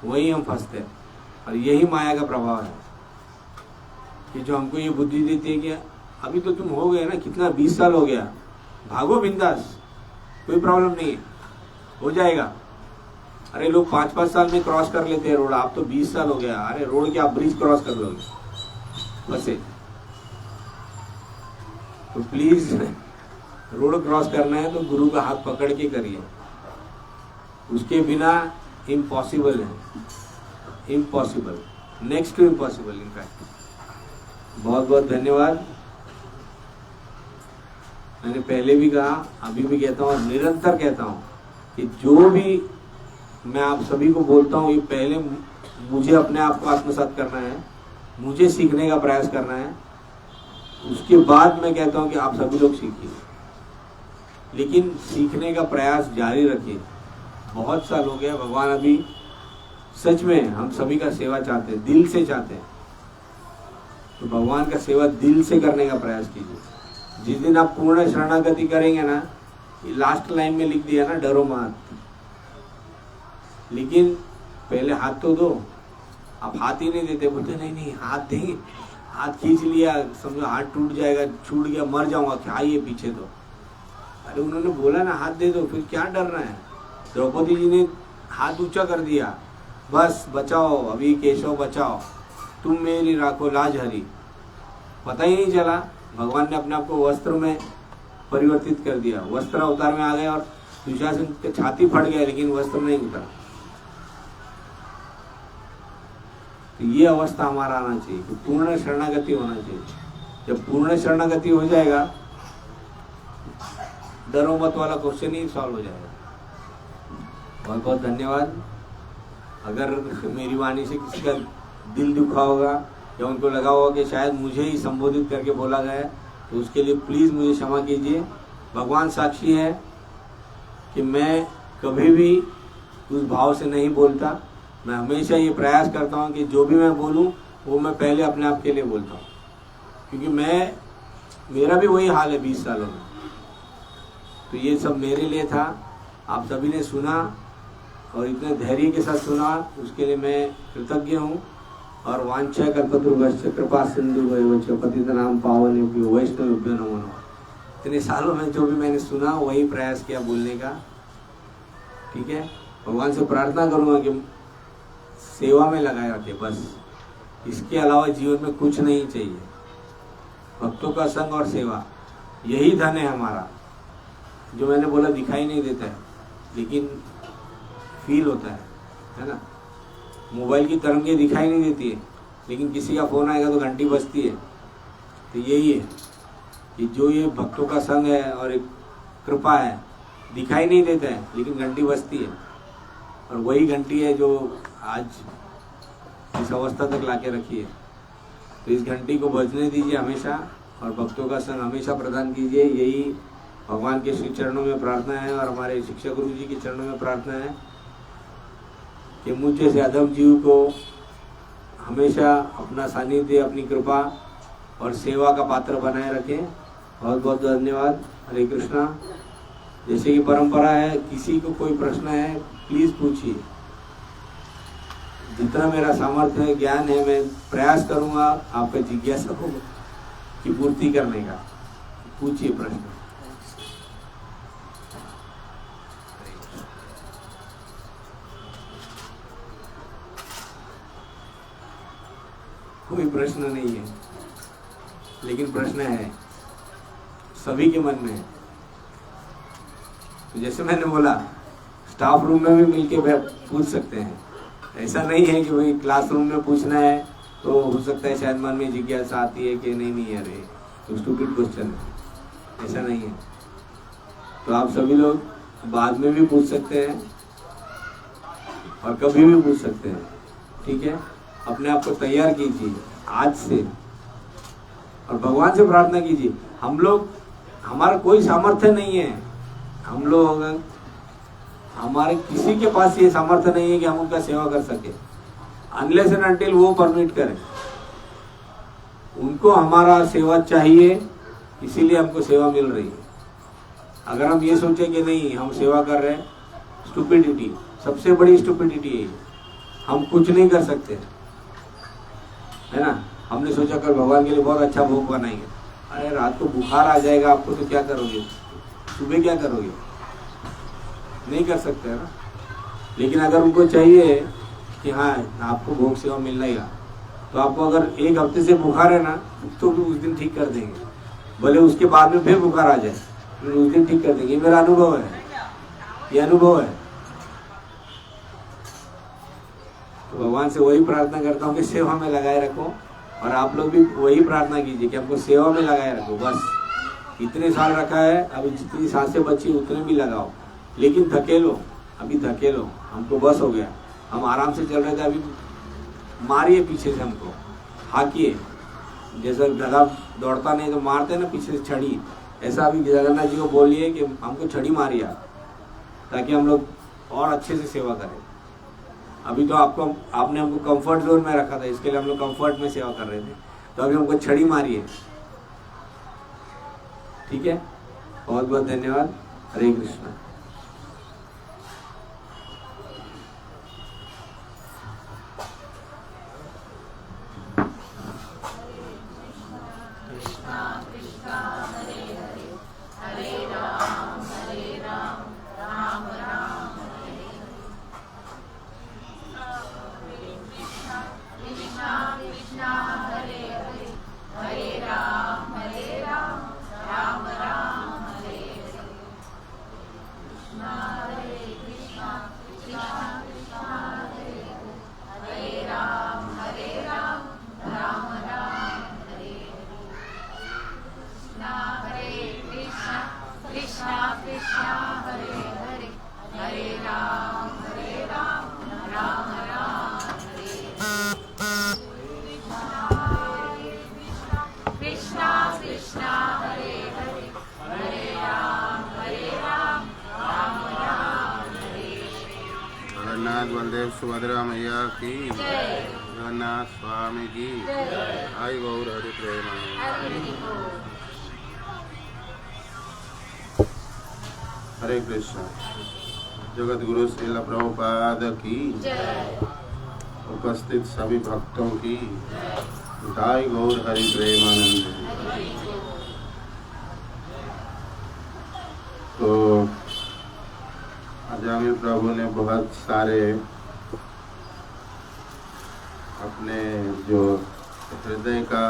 वही हम फंसते हैं। और यही माया का प्रभाव है कि जो हमको ये बुद्धि देती है कि अभी तो तुम हो गए ना, कितना 20 साल हो गया, भागो बिंदास, कोई प्रॉब्लम नहीं है, हो जाएगा। अरे लोग 5-5 साल में क्रॉस कर लेते हैं रोड, आप तो 20 साल हो गया, अरे रोड क्या आप ब्रिज क्रॉस कर लोगे बस। तो प्लीज रोड क्रॉस करना है तो गुरु का हाथ पकड़ के करिए, उसके बिना इम्पॉसिबल है, impossible, next to impossible in fact. बहुत बहुत धन्यवाद। मैंने पहले भी कहा, अभी भी कहता हूँ और निरंतर कहता हूँ कि जो भी मैं आप सभी को बोलता हूँ, ये पहले मुझे अपने आप को आत्मसात करना है, मुझे सीखने का प्रयास करना है, उसके बाद मैं कहता हूँ कि आप सभी लोग सीखिए। लेकिन सीखने का प्रयास जारी रखिए। बहुत साल हो गया, भगवान अभी सच में हम सभी का सेवा चाहते हैं, दिल से चाहते हैं। तो भगवान का सेवा दिल से करने का प्रयास कीजिए। जिस दिन आप पूर्ण शरणागति करेंगे ना, लास्ट लाइन में लिख दिया ना, डरो मत, लेकिन पहले हाथ तो दो। आप हाथ ही नहीं देते, बोलते नहीं नहीं हाथ देंगे, हाथ खींच लिया, समझो हाथ टूट जाएगा, छूट गया, मर जाऊंगा, क्या ये पीछे तो। अरे उन्होंने बोला ना हाथ दे दो, फिर क्या डरना है। द्रौपदी जी ने हाथ ऊंचा कर दिया, बस बचाओ, अभी केशव बचाओ, तुम मेरी राखो लाज हरी। पता ही नहीं चला, भगवान ने अपने आप को वस्त्र में परिवर्तित कर दिया, वस्त्र अवतार में आ गए और दुशासन की छाती फट गया, लेकिन वस्त्र नहीं उतरा। तो ये अवस्था हमारा आना चाहिए, तो पूर्ण शरणागति होना चाहिए। जब पूर्ण शरणागति हो जाएगा, डरो मत वाला क्वेश्चन ही सॉल्व हो जाएगा। बहुत बहुत धन्यवाद। अगर मेरी वाणी से किसी का दिल दुखा होगा या उनको लगा होगा कि शायद मुझे ही संबोधित करके बोला गया है, तो उसके लिए प्लीज़ मुझे क्षमा कीजिए। भगवान साक्षी है कि मैं कभी भी उस भाव से नहीं बोलता। मैं हमेशा ये प्रयास करता हूँ कि जो भी मैं बोलूँ वो मैं पहले अपने आप के लिए बोलता हूँ, क्योंकि मेरा भी वही हाल है 20 सालों में। तो ये सब मेरे लिए था, आप सभी ने सुना और इतने धैर्य के साथ सुना, उसके लिए मैं कृतज्ञ हूँ। और वांछा कल्पतरुभ्यश्च कृपा सिंधुभ्यो पतितनां पावनेभ्यो वैष्णवेभ्यो नमो नमः। इतने सालों में जो भी मैंने सुना वही प्रयास किया बोलने का। ठीक है, भगवान से प्रार्थना करूँगा कि सेवा में लगाए रखे, बस इसके अलावा जीवन में कुछ नहीं चाहिए। भक्तों का संग और सेवा, यही धन है हमारा। जो मैंने बोला दिखाई नहीं देता है, लेकिन फील होता है ना। मोबाइल की तरंगें दिखाई नहीं देती है, लेकिन किसी का फोन आएगा तो घंटी बजती है। तो यही है कि जो ये भक्तों का संग है और एक कृपा है, दिखाई नहीं देता है लेकिन घंटी बजती है, और वही घंटी है जो आज इस अवस्था तक लाके रखी है। तो इस घंटी को बजने दीजिए हमेशा, और भक्तों का संग हमेशा प्रदान कीजिए। यही भगवान के श्री चरणों में प्रार्थना है, और हमारे शिक्षक गुरु जी के चरणों में प्रार्थना है कि मुझ जैसे अधम जीव को हमेशा अपना सानिध्य, अपनी कृपा और सेवा का पात्र बनाए रखें। बहुत बहुत धन्यवाद। हरे कृष्णा। जैसे कि परंपरा है, किसी को कोई प्रश्न है प्लीज पूछिए। जितना मेरा सामर्थ्य है, ज्ञान है, मैं प्रयास करूंगा आपका जिज्ञासा को की पूर्ति करने का। पूछिए प्रश्न। कोई प्रश्न नहीं है, लेकिन प्रश्न है, सभी के मन में है। तो जैसे मैंने बोला, स्टाफ रूम में भी मिलके पूछ सकते हैं। ऐसा नहीं है कि भाई क्लासरूम में पूछना है, तो हो सकता है शायद मन में जिज्ञासा आती है कि नहीं अरे तो स्टूपिड क्वेश्चन है, ऐसा नहीं है। तो आप सभी लोग बाद में भी पूछ सकते हैं और कभी भी पूछ सकते हैं। ठीक है, अपने आप को तैयार कीजिए आज से, और भगवान से प्रार्थना कीजिए। हम लोग, हमारा कोई सामर्थ्य नहीं है, हम लोग, हमारे किसी के पास ये सामर्थ्य नहीं है कि हम उनका सेवा कर सके, अनलेस एंड अनटिल वो परमिट करें। उनको हमारा सेवा चाहिए, इसीलिए हमको सेवा मिल रही है। अगर हम ये सोचें कि नहीं हम सेवा कर रहे हैं, स्टुपिडिटी, सबसे बड़ी स्टुपिडिटी है। हम कुछ नहीं कर सकते, है ना। हमने सोचा कल भगवान के लिए बहुत अच्छा भोग बनाएंगे, अरे रात को बुखार आ जाएगा आपको, तो क्या करोगे, सुबह क्या करोगे, नहीं कर सकते, है ना। लेकिन अगर उनको चाहिए कि हाँ आपको भोग सेवा मिलना ही, तो आपको अगर एक हफ्ते से बुखार है ना, तो उस दिन ठीक कर देंगे। भले उसके बाद में फिर बुखार आ जाए, उस दिन ठीक कर देंगे। ये मेरा अनुभव है, ये अनुभव है। तो भगवान से वही प्रार्थना करता हूँ कि सेवा में लगाए रखो, और आप लोग भी वही प्रार्थना कीजिए कि हमको सेवा में लगाए रखो। बस इतने साल रखा है, अभी जितनी सांसें बची उतने भी लगाओ, लेकिन धकेलो, अभी धकेलो, हमको बस हो गया। हम आराम से चल रहे थे, अभी मारिए पीछे से, हमको हाकिए। जैसे गधा दौड़ता नहीं तो मारते ना पीछे से छड़ी, ऐसा अभी जगन्नाथ जी को बोलिए कि हमको छड़ी मारिए, ताकि हम लोग और अच्छे से सेवा करें। अभी तो आपने हमको कंफर्ट जोन में रखा था, इसके लिए हम लोग कंफर्ट में सेवा कर रहे थे। तो अभी हमको छड़ी मारी है। ठीक है, बहुत बहुत धन्यवाद। हरे कृष्णा। बलदेव सुभद्रा मैया की, जगन्नाथ स्वामी की, आई गौर हरि प्रेम। हरे कृष्ण। जगत गुरु श्रील प्रभुपाद की, उपस्थित सभी भक्तों की, आई गौर हरि प्रेमानंद। तो अजामिल प्रभु ने बहुत सारे अपने जो हृदय का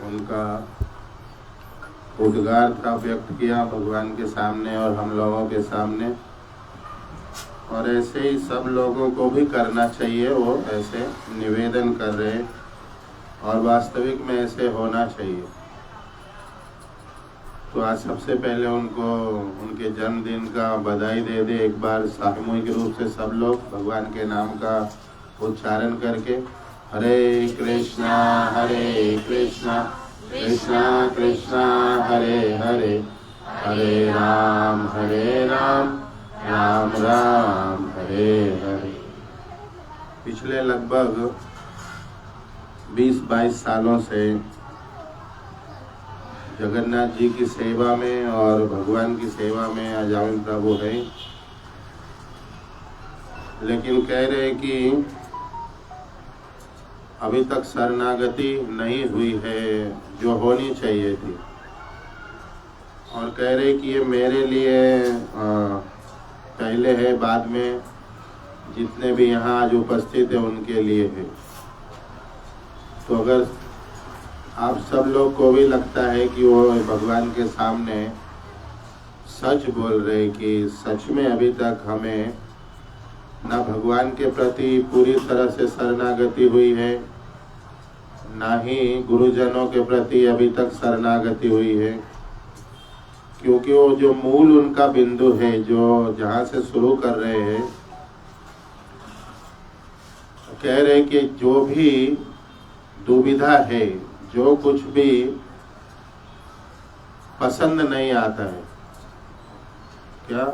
उनका उद्गार था व्यक्त किया भगवान के सामने और हम लोगों के सामने, और ऐसे ही सब लोगों को भी करना चाहिए। वो ऐसे निवेदन कर रहे और वास्तविक में ऐसे होना चाहिए। तो आज सबसे पहले उनको उनके जन्मदिन का बधाई दे दे एक बार सामूहिक रूप से सब लोग भगवान के नाम का उच्चारण करके। हरे कृष्णा कृष्णा कृष्णा हरे हरे, हरे राम राम राम हरे हरे। पिछले लगभग 20-22 सालों से जगन्नाथ जी की सेवा में और भगवान की सेवा में अजामिल प्रभु है, लेकिन कह रहे कि अभी तक शरणागति नहीं हुई है जो होनी चाहिए थी, और कह रहे कि ये मेरे लिए पहले है, बाद में जितने भी यहाँ आज उपस्थित है उनके लिए है। तो अगर आप सब लोग को भी लगता है कि वो भगवान के सामने सच बोल रहे कि सच में अभी तक हमें ना भगवान के प्रति पूरी तरह से शरणागति हुई है, ना ही गुरुजनों के प्रति अभी तक शरणागति हुई है, क्योंकि वो जो मूल उनका बिंदु है, जो जहाँ से शुरू कर रहे हैं, कह रहे कि जो भी दुविधा है, जो कुछ भी पसंद नहीं आता है, क्या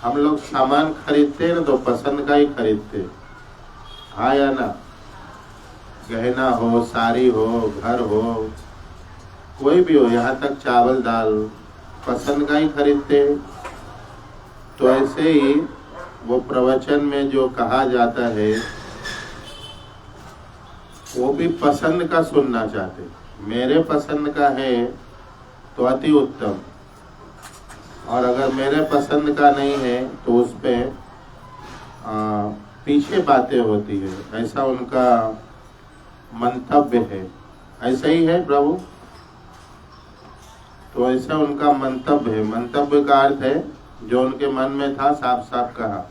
हम लोग सामान खरीदते हैं ना तो पसंद का ही खरीदते, हाँ या ना? गहना हो, साड़ी हो, घर हो, कोई भी हो, यहाँ तक चावल दाल पसंद का ही खरीदते। तो ऐसे ही वो प्रवचन में जो कहा जाता है वो भी पसंद का सुनना चाहते। मेरे पसंद का है तो अति उत्तम, और अगर मेरे पसंद का नहीं है तो उस पे पीछे बातें होती है, ऐसा उनका मंतव्य है। ऐसा ही है प्रभु, तो ऐसा उनका मंतव्य है। मंतव्य का अर्थ है जो उनके मन में था साफ साफ कहा।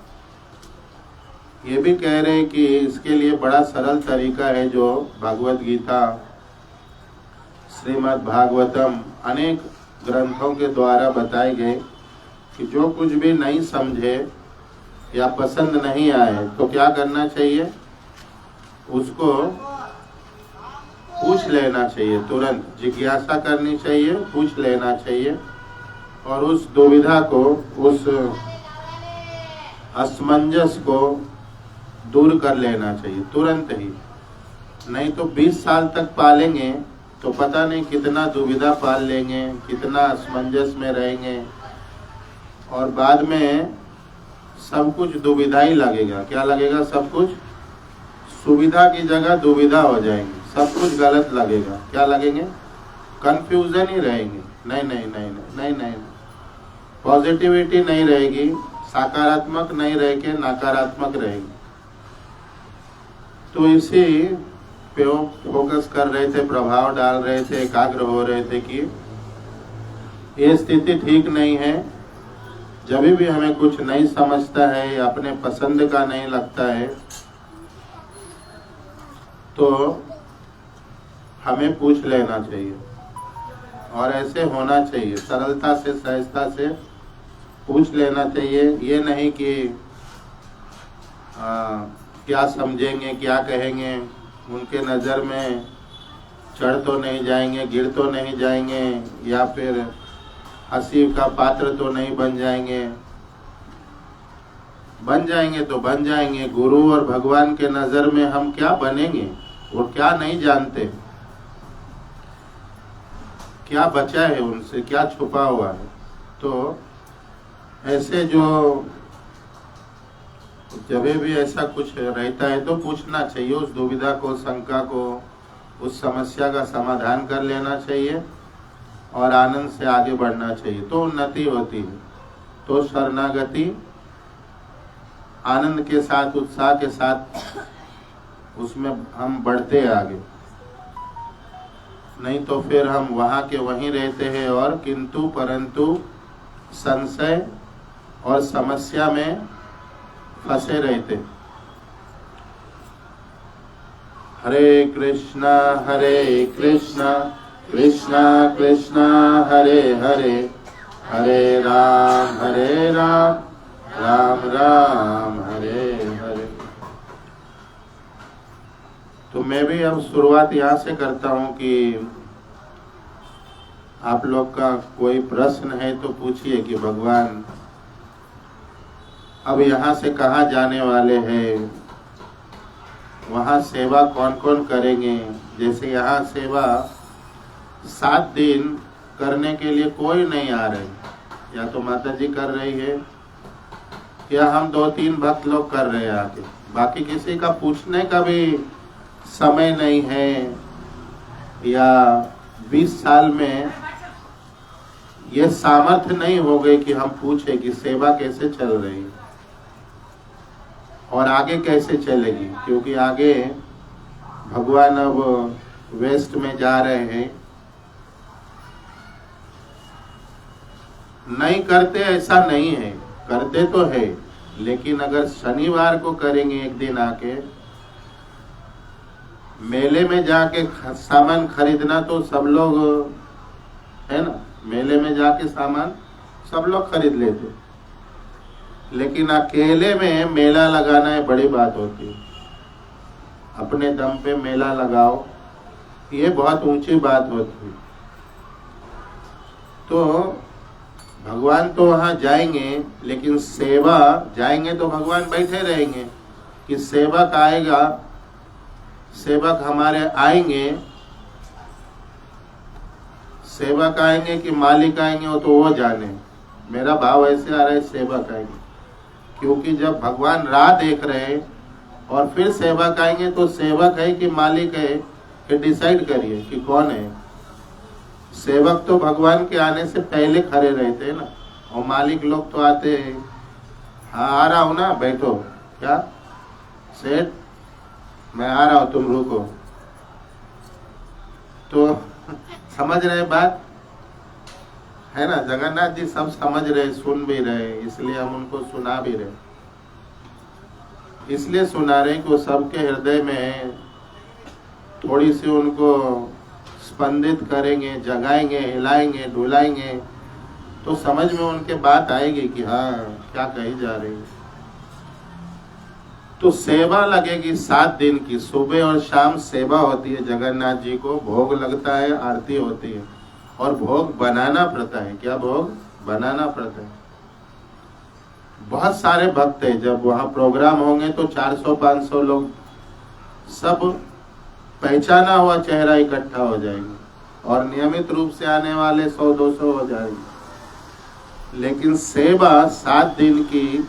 ये भी कह रहे हैं कि इसके लिए बड़ा सरल तरीका है जो भगवत गीता, श्रीमद् भागवतम अनेक ग्रंथों के द्वारा बताए गए कि जो कुछ भी नहीं समझे या पसंद नहीं आए तो क्या करना चाहिए, उसको पूछ लेना चाहिए, तुरंत जिज्ञासा करनी चाहिए, पूछ लेना चाहिए, और उस दुविधा को, उस असमंजस को दूर कर लेना चाहिए तुरंत ही। नहीं तो 20 साल तक पालेंगे तो पता नहीं कितना दुविधा पाल लेंगे, कितना असमंजस में रहेंगे, और बाद में सब कुछ दुविधा ही लगेगा। क्या लगेगा? सब कुछ सुविधा की जगह दुविधा हो जाएंगे, सब कुछ गलत लगेगा। क्या लगेंगे? कंफ्यूजन ही रहेंगे। नहीं नहीं नहीं नहीं नहीं नहीं, पॉजिटिविटी नहीं रहेगी, सकारात्मक नहीं रह के नकारात्मक रहेगी। तो इसी पे फोकस कर रहे थे, प्रभाव डाल रहे थे, एकाग्र हो रहे थे कि ये स्थिति ठीक नहीं है। जब भी हमें कुछ नहीं समझता है या अपने पसंद का नहीं लगता है तो हमें पूछ लेना चाहिए, और ऐसे होना चाहिए, सरलता से सहजता से पूछ लेना चाहिए। ये नहीं कि क्या समझेंगे, क्या कहेंगे, उनके नज़र में चढ़ तो नहीं जाएंगे, गिर तो नहीं जाएंगे, या फिर हंसी का पात्र तो नहीं बन जाएंगे। बन जाएंगे तो बन जाएंगे। गुरु और भगवान के नज़र में हम क्या बनेंगे? वो क्या नहीं जानते, क्या बचा है उनसे, क्या छुपा हुआ है। तो ऐसे जो जब भी ऐसा कुछ रहता है तो पूछना चाहिए, उस दुविधा को, शंका को, उस समस्या का समाधान कर लेना चाहिए और आनंद से आगे बढ़ना चाहिए। तो उन्नति होती है, तो शरणागति आनंद के साथ, उत्साह के साथ उसमें हम बढ़ते हैं आगे। नहीं तो फिर हम वहाँ के वहीं रहते हैं और किंतु परंतु संशय और समस्या में फंसे रहते। हरे कृष्णा कृष्णा कृष्णा हरे हरे, हरे राम राम राम हरे हरे। तो मैं भी अब शुरुआत यहाँ से करता हूँ कि आप लोग का कोई प्रश्न है तो पूछिए कि भगवान अब यहाँ से कहाँ जाने वाले हैं, वहाँ सेवा कौन कौन करेंगे। जैसे यहाँ सेवा 7 दिन करने के लिए कोई नहीं आ रहे, या तो माता जी कर रही है या हम 2-3 भक्त लोग कर रहे हैं आके, बाकी किसी का पूछने का भी समय नहीं है। या 20 साल में ये सामर्थ्य नहीं हो गई कि हम पूछे कि सेवा कैसे चल रही है और आगे कैसे चलेगी, क्योंकि आगे भगवान अब वेस्ट में जा रहे हैं। नहीं करते ऐसा नहीं है, करते तो है, लेकिन अगर शनिवार को करेंगे एक दिन आके, मेले में जाके सामान खरीदना तो सब लोग है ना, मेले में जाके सामान सब लोग खरीद लेते, लेकिन अकेले में मेला लगाना है बड़ी बात होती है। अपने दम पे मेला लगाओ, ये बहुत ऊंची बात होती है। तो भगवान तो वहाँ जाएंगे, लेकिन सेवा जाएंगे तो भगवान बैठे रहेंगे कि सेवक आएगा, सेवक हमारे आएंगे, सेवक आएंगे कि मालिक आएंगे वो तो वो जाने। मेरा भाव ऐसे आ रहा है सेवक आएंगे, क्योंकि जब भगवान राह देख रहे हैं और फिर सेवक आएंगे तो सेवक है कि मालिक है कि डिसाइड करिए कि कौन है। सेवक तो भगवान के आने से पहले खड़े रहते हैं ना, और मालिक लोग तो आते हैं, हाँ आ रहा हूँ ना, बैठो, क्या सेठ मैं आ रहा हूँ, तुम रुको। तो समझ रहे बात है ना। जगन्नाथ जी सब समझ रहे, सुन भी रहे, इसलिए हम उनको सुना भी रहे। इसलिए सुना रहे कि वो सबके हृदय में थोड़ी सी उनको स्पंदित करेंगे, जगाएंगे, हिलाएंगे, डुलाएंगे, तो समझ में उनके बात आएगी कि हाँ क्या कही जा रही है। तो सेवा लगेगी 7 दिन की, सुबह और शाम सेवा होती है। जगन्नाथ जी को भोग लगता है, आरती होती है, और भोग बनाना पड़ता है। क्या भोग बनाना पड़ता है। बहुत सारे भक्त हैं, जब वहाँ प्रोग्राम होंगे तो 400-500 लोग सब पहचाना हुआ चेहरा इकट्ठा हो जाएंगे और नियमित रूप से आने वाले 100-200 हो जाएंगे। लेकिन सेवा 7 दिन की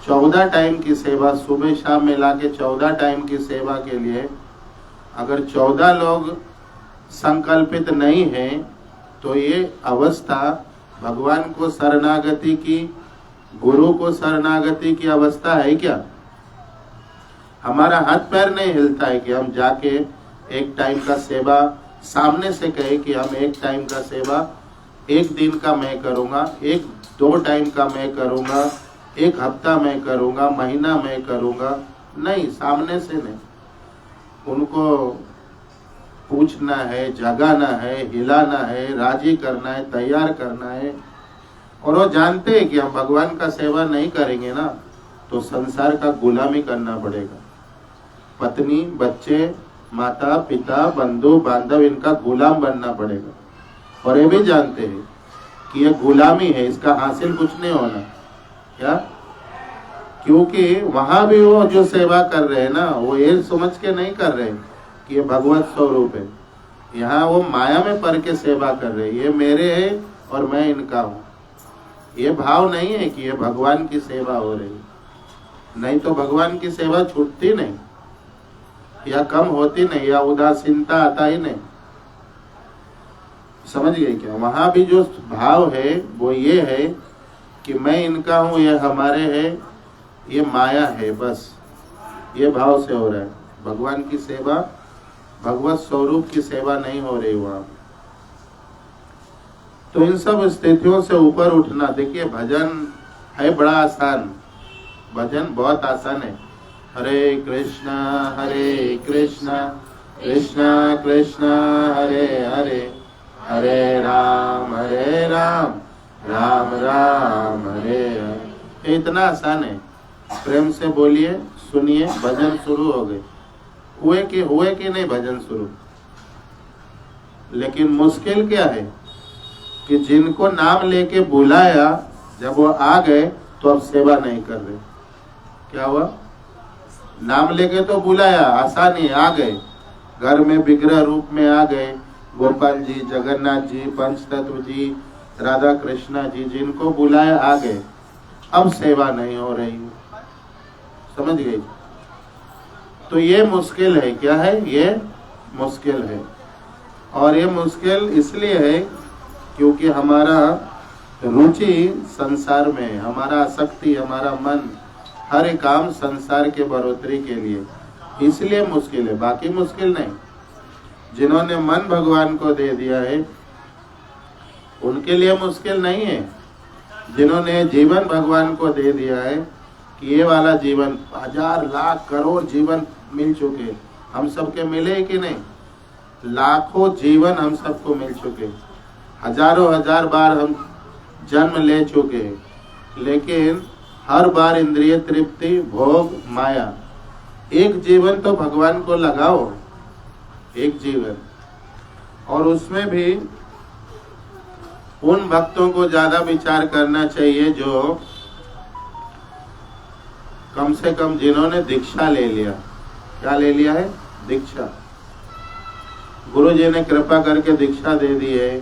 14 टाइम की सेवा, सुबह शाम मिला के 14 टाइम की सेवा के लिए अगर 14 लोग संकल्पित नहीं हैं तो ये अवस्था भगवान को शरणागति की, गुरु को शरणागति की अवस्था है क्या? हमारा हाथ पैर नहीं हिलता है कि हम जाके एक टाइम का सेवा सामने से कहे कि हम एक टाइम का सेवा 1 दिन का मैं करूँगा, 1-2 टाइम का मैं करूँगा, 1 हफ्ता मैं करूँगा, महीना मैं करूँगा। नहीं, सामने से नहीं। उनको पूछना है, जगाना है, हिलाना है, राजी करना है, तैयार करना है। और वो जानते हैं कि हम भगवान का सेवा नहीं करेंगे ना तो संसार का गुलामी करना पड़ेगा। पत्नी, बच्चे, माता पिता, बंधु बांधव, इनका गुलाम बनना पड़ेगा। और ये भी जानते हैं कि ये गुलामी है, इसका हासिल कुछ नहीं होना। क्या? क्योंकि वहां भी वो जो सेवा कर रहे हैं ना, वो ये समझ के नहीं कर रहे कि ये भगवत स्वरूप है। यहाँ वो माया में पड़ के सेवा कर रहे, ये मेरे है और मैं इनका हूँ। ये भाव नहीं है कि ये भगवान की सेवा हो रही, नहीं तो भगवान की सेवा छूटती नहीं या कम होती नहीं या उदासीनता आता ही नहीं। समझ गए क्या? वहां भी जो भाव है वो ये है कि मैं इनका हूं, ये हमारे है, ये माया है, बस ये भाव से हो रहा है। भगवान की सेवा, भगवत स्वरूप की सेवा नहीं हो रही वहां। तो इन सब स्थितियों से ऊपर उठना, देखिए भजन है बड़ा आसान, भजन बहुत आसान है। हरे कृष्णा कृष्णा कृष्णा हरे हरे, हरे राम राम राम हरे हरे। इतना आसान है। प्रेम से बोलिए, सुनिए, भजन शुरू हो गए। हुए कि नहीं भजन शुरू। लेकिन मुश्किल क्या है कि जिनको नाम लेके बुलाया, जब वो आ गए तो अब सेवा नहीं कर रहे। क्या हुआ? नाम लेके तो बुलाया, आसानी, आ गए, घर में विग्रह रूप में आ गए, गोपाल जी, जगन्नाथ जी, पंचतत्व जी, राधा कृष्णा जी, जिनको बुलाया आ गए, अब सेवा नहीं हो रही। समझ गई? तो ये मुश्किल है। क्या है? ये मुश्किल है। और ये मुश्किल इसलिए है क्योंकि हमारा रुचि संसार में, हमारा आसक्ति, हमारा मन हर एक काम संसार के बढ़ोतरी के लिए, इसलिए मुश्किल है, बाकी मुश्किल नहीं। जिन्होंने मन भगवान को दे दिया है उनके लिए मुश्किल नहीं है। जिन्होंने जीवन भगवान को दे दिया है कि ये वाला जीवन, 1000 लाख करोड़ जीवन मिल चुके, हम सबके मिले कि नहीं? लाखों जीवन हम सबको मिल चुके, हजारों हजार बार हम जन्म ले चुके हैं, लेकिन हर बार इंद्रिय तृप्ति, भोग, माया। एक जीवन तो भगवान को लगाओ, एक जीवन। और उसमें भी उन भक्तों को ज्यादा विचार करना चाहिए जो कम से कम जिन्होंने दीक्षा ले लिया। क्या ले लिया है? दीक्षा। गुरु जी ने कृपा करके दीक्षा दे दी है,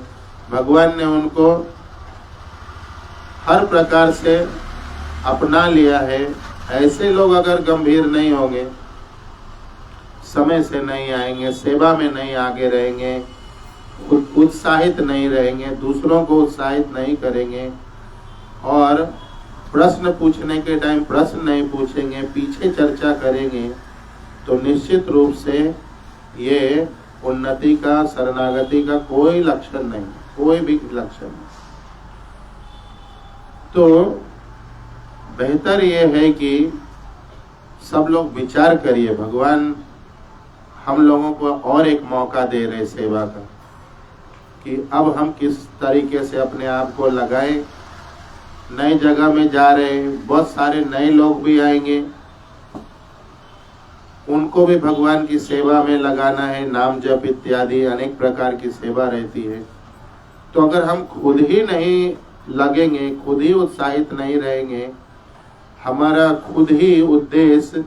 भगवान ने उनको हर प्रकार से अपना लिया है। ऐसे लोग अगर गंभीर नहीं होंगे, समय से नहीं आएंगे, सेवा में नहीं आगे रहेंगे, उत्साहित नहीं रहेंगे, दूसरों को उत्साहित नहीं करेंगे और प्रश्न पूछने के टाइम प्रश्न नहीं पूछेंगे, पीछे चर्चा करेंगे, तो निश्चित रूप से ये उन्नति का, शरणागति का कोई लक्षण नहीं, कोई भी लक्षण नहीं। तो बेहतर ये है कि सब लोग विचार करिए, भगवान हम लोगों को और एक मौका दे रहे सेवा का, कि अब हम किस तरीके से अपने आप को लगाएं। नई जगह में जा रहे हैं, बहुत सारे नए लोग भी आएंगे, उनको भी भगवान की सेवा में लगाना है। नाम जप इत्यादि अनेक प्रकार की सेवा रहती है। तो अगर हम खुद ही नहीं लगेंगे, खुद ही उत्साहित नहीं रहेंगे, हमारा खुद ही उद्देश्य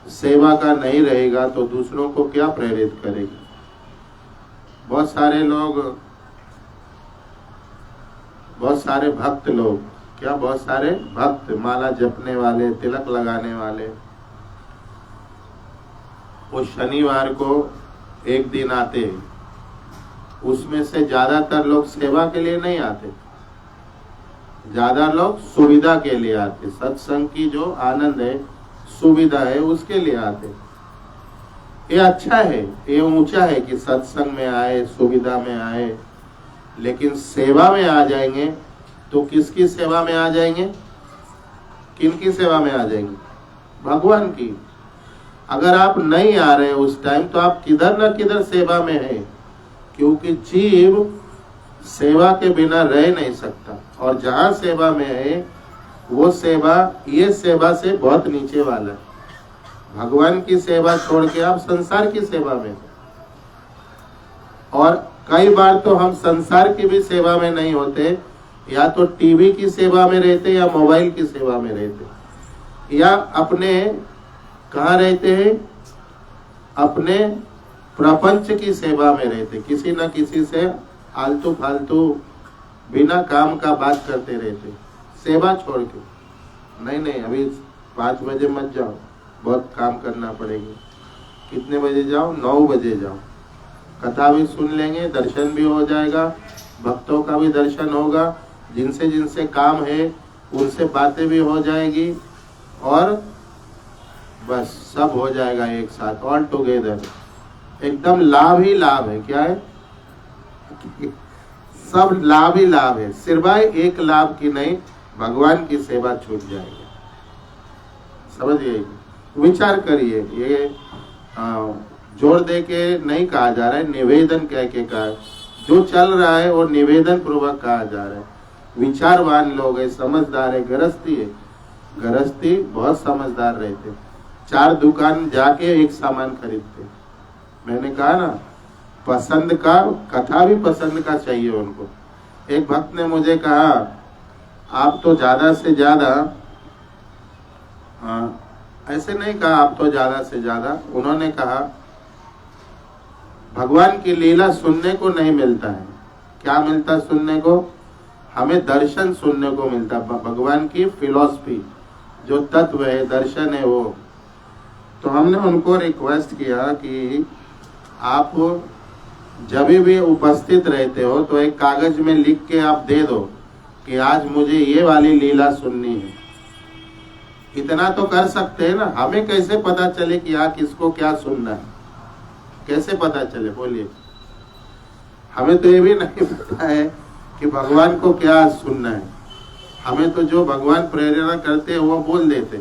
सेवा का नहीं रहेगा तो दूसरों को क्या प्रेरित करेगा। बहुत सारे लोग, बहुत सारे भक्त लोग, क्या बहुत सारे भक्त, माला जपने वाले, तिलक लगाने वाले, वो शनिवार को एक दिन आते हैं, उसमें से ज्यादातर लोग सेवा के लिए नहीं आते, ज्यादा लोग सुविधा के लिए आते। सत्संग की जो आनंद है, सुविधा है, उसके लिए आते। ये अच्छा है, ये ऊंचा है कि सत्संग में आए, सुविधा में आए, लेकिन सेवा में आ जाएंगे तो किसकी सेवा में आ जाएंगे, किनकी सेवा में आ जाएंगे, भगवान की। अगर आप नहीं आ रहे उस टाइम तो आप किधर न किधर सेवा में है, क्योंकि जीव सेवा के बिना रह नहीं सकता, और जहां सेवा में है वो सेवा ये सेवा से बहुत नीचे वाला है। भगवान की सेवा छोड़ के आप संसार की सेवा में, और कई बार तो हम संसार की भी सेवा में नहीं होते, या तो टीवी की सेवा में रहते, या मोबाइल की सेवा में रहते, या अपने कहाँ रहते हैं, अपने प्रपंच की सेवा में रहते, किसी न किसी से आलतू फालतू बिना काम का बात करते रहते, सेवा छोड़ के। नहीं, अभी 5 बजे मत जाओ, बहुत काम करना पड़ेगा। कितने बजे जाओ, 9 बजे जाओ, कथा भी सुन लेंगे, दर्शन भी हो जाएगा, भक्तों का भी दर्शन होगा, जिनसे जिनसे काम है उनसे बातें भी हो जाएगी, और बस सब हो जाएगा एक साथ, ऑल टुगेदर, एकदम लाभ ही लाभ है। क्या है, सब लाभ ही लाभ है, सिवाय एक लाभ की नहीं, भगवान की सेवा छूट जाएगी। समझिए, विचार करिए, ये जोर दे के नहीं कहा जा रहा है, निवेदन कह के कहा, जो चल रहा है वो निवेदन पूर्वक कहा जा रहा है। विचारवान लोग है, समझदार है, गृहस्थी है, गृहस्थी बहुत समझदार रहते, 4 दुकान जाके एक सामान खरीदते। मैंने कहा ना, पसंद का, कथा भी पसंद का चाहिए उनको। एक भक्त ने मुझे कहा, आप तो ज्यादा से ज्यादा, ऐसे नहीं कहा आप तो ज्यादा से ज्यादा, उन्होंने कहा भगवान की लीला सुनने को नहीं मिलता है। क्या मिलता सुनने को, हमें दर्शन सुनने को मिलता, भगवान की फिलॉसफी जो तत्व है, दर्शन है वो। तो हमने उनको रिक्वेस्ट किया कि आप जब भी उपस्थित रहते हो तो एक कागज में लिख के आप दे दो कि आज मुझे ये वाली लीला सुननी है। इतना तो कर सकते हैं ना, हमें कैसे पता चले कि यहाँ किसको क्या सुनना है, कैसे पता चले, बोलिए। हमें तो ये भी नहीं पता है कि भगवान को क्या सुनना है। हमें तो जो भगवान प्रेरणा करते हैं वो बोल देते,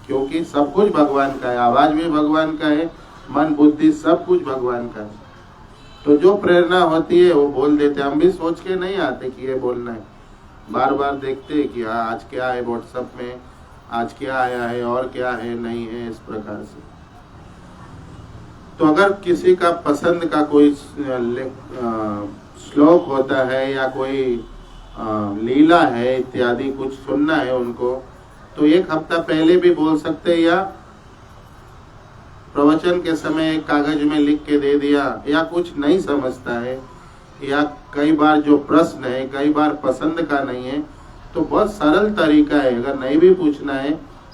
क्योंकि सब कुछ भगवान का है, आवाज भी भगवान का है, मन बुद्धि सब कुछ भगवान का है। तो जो प्रेरणा होती है वो बोल देते, हम भी सोच के नहीं आते कि ये बोलना है, बार बार देखते हैं कि हाँ आज क्या है व्हाट्सएप में, आज क्या आया है और क्या है नहीं है, इस प्रकार से। तो अगर किसी का पसंद का कोई श्लोक होता है या कोई लीला है इत्यादि कुछ सुनना है उनको, तो 1 हफ्ता पहले भी बोल सकते, या प्रवचन के समय एक कागज में लिख के दे दिया, या कुछ नहीं समझता है, या कई बार जो प्रश्न है कई बार पसंद का नहीं है, तो बहुत सरल तरीका है, अगर नहीं भी पूछना है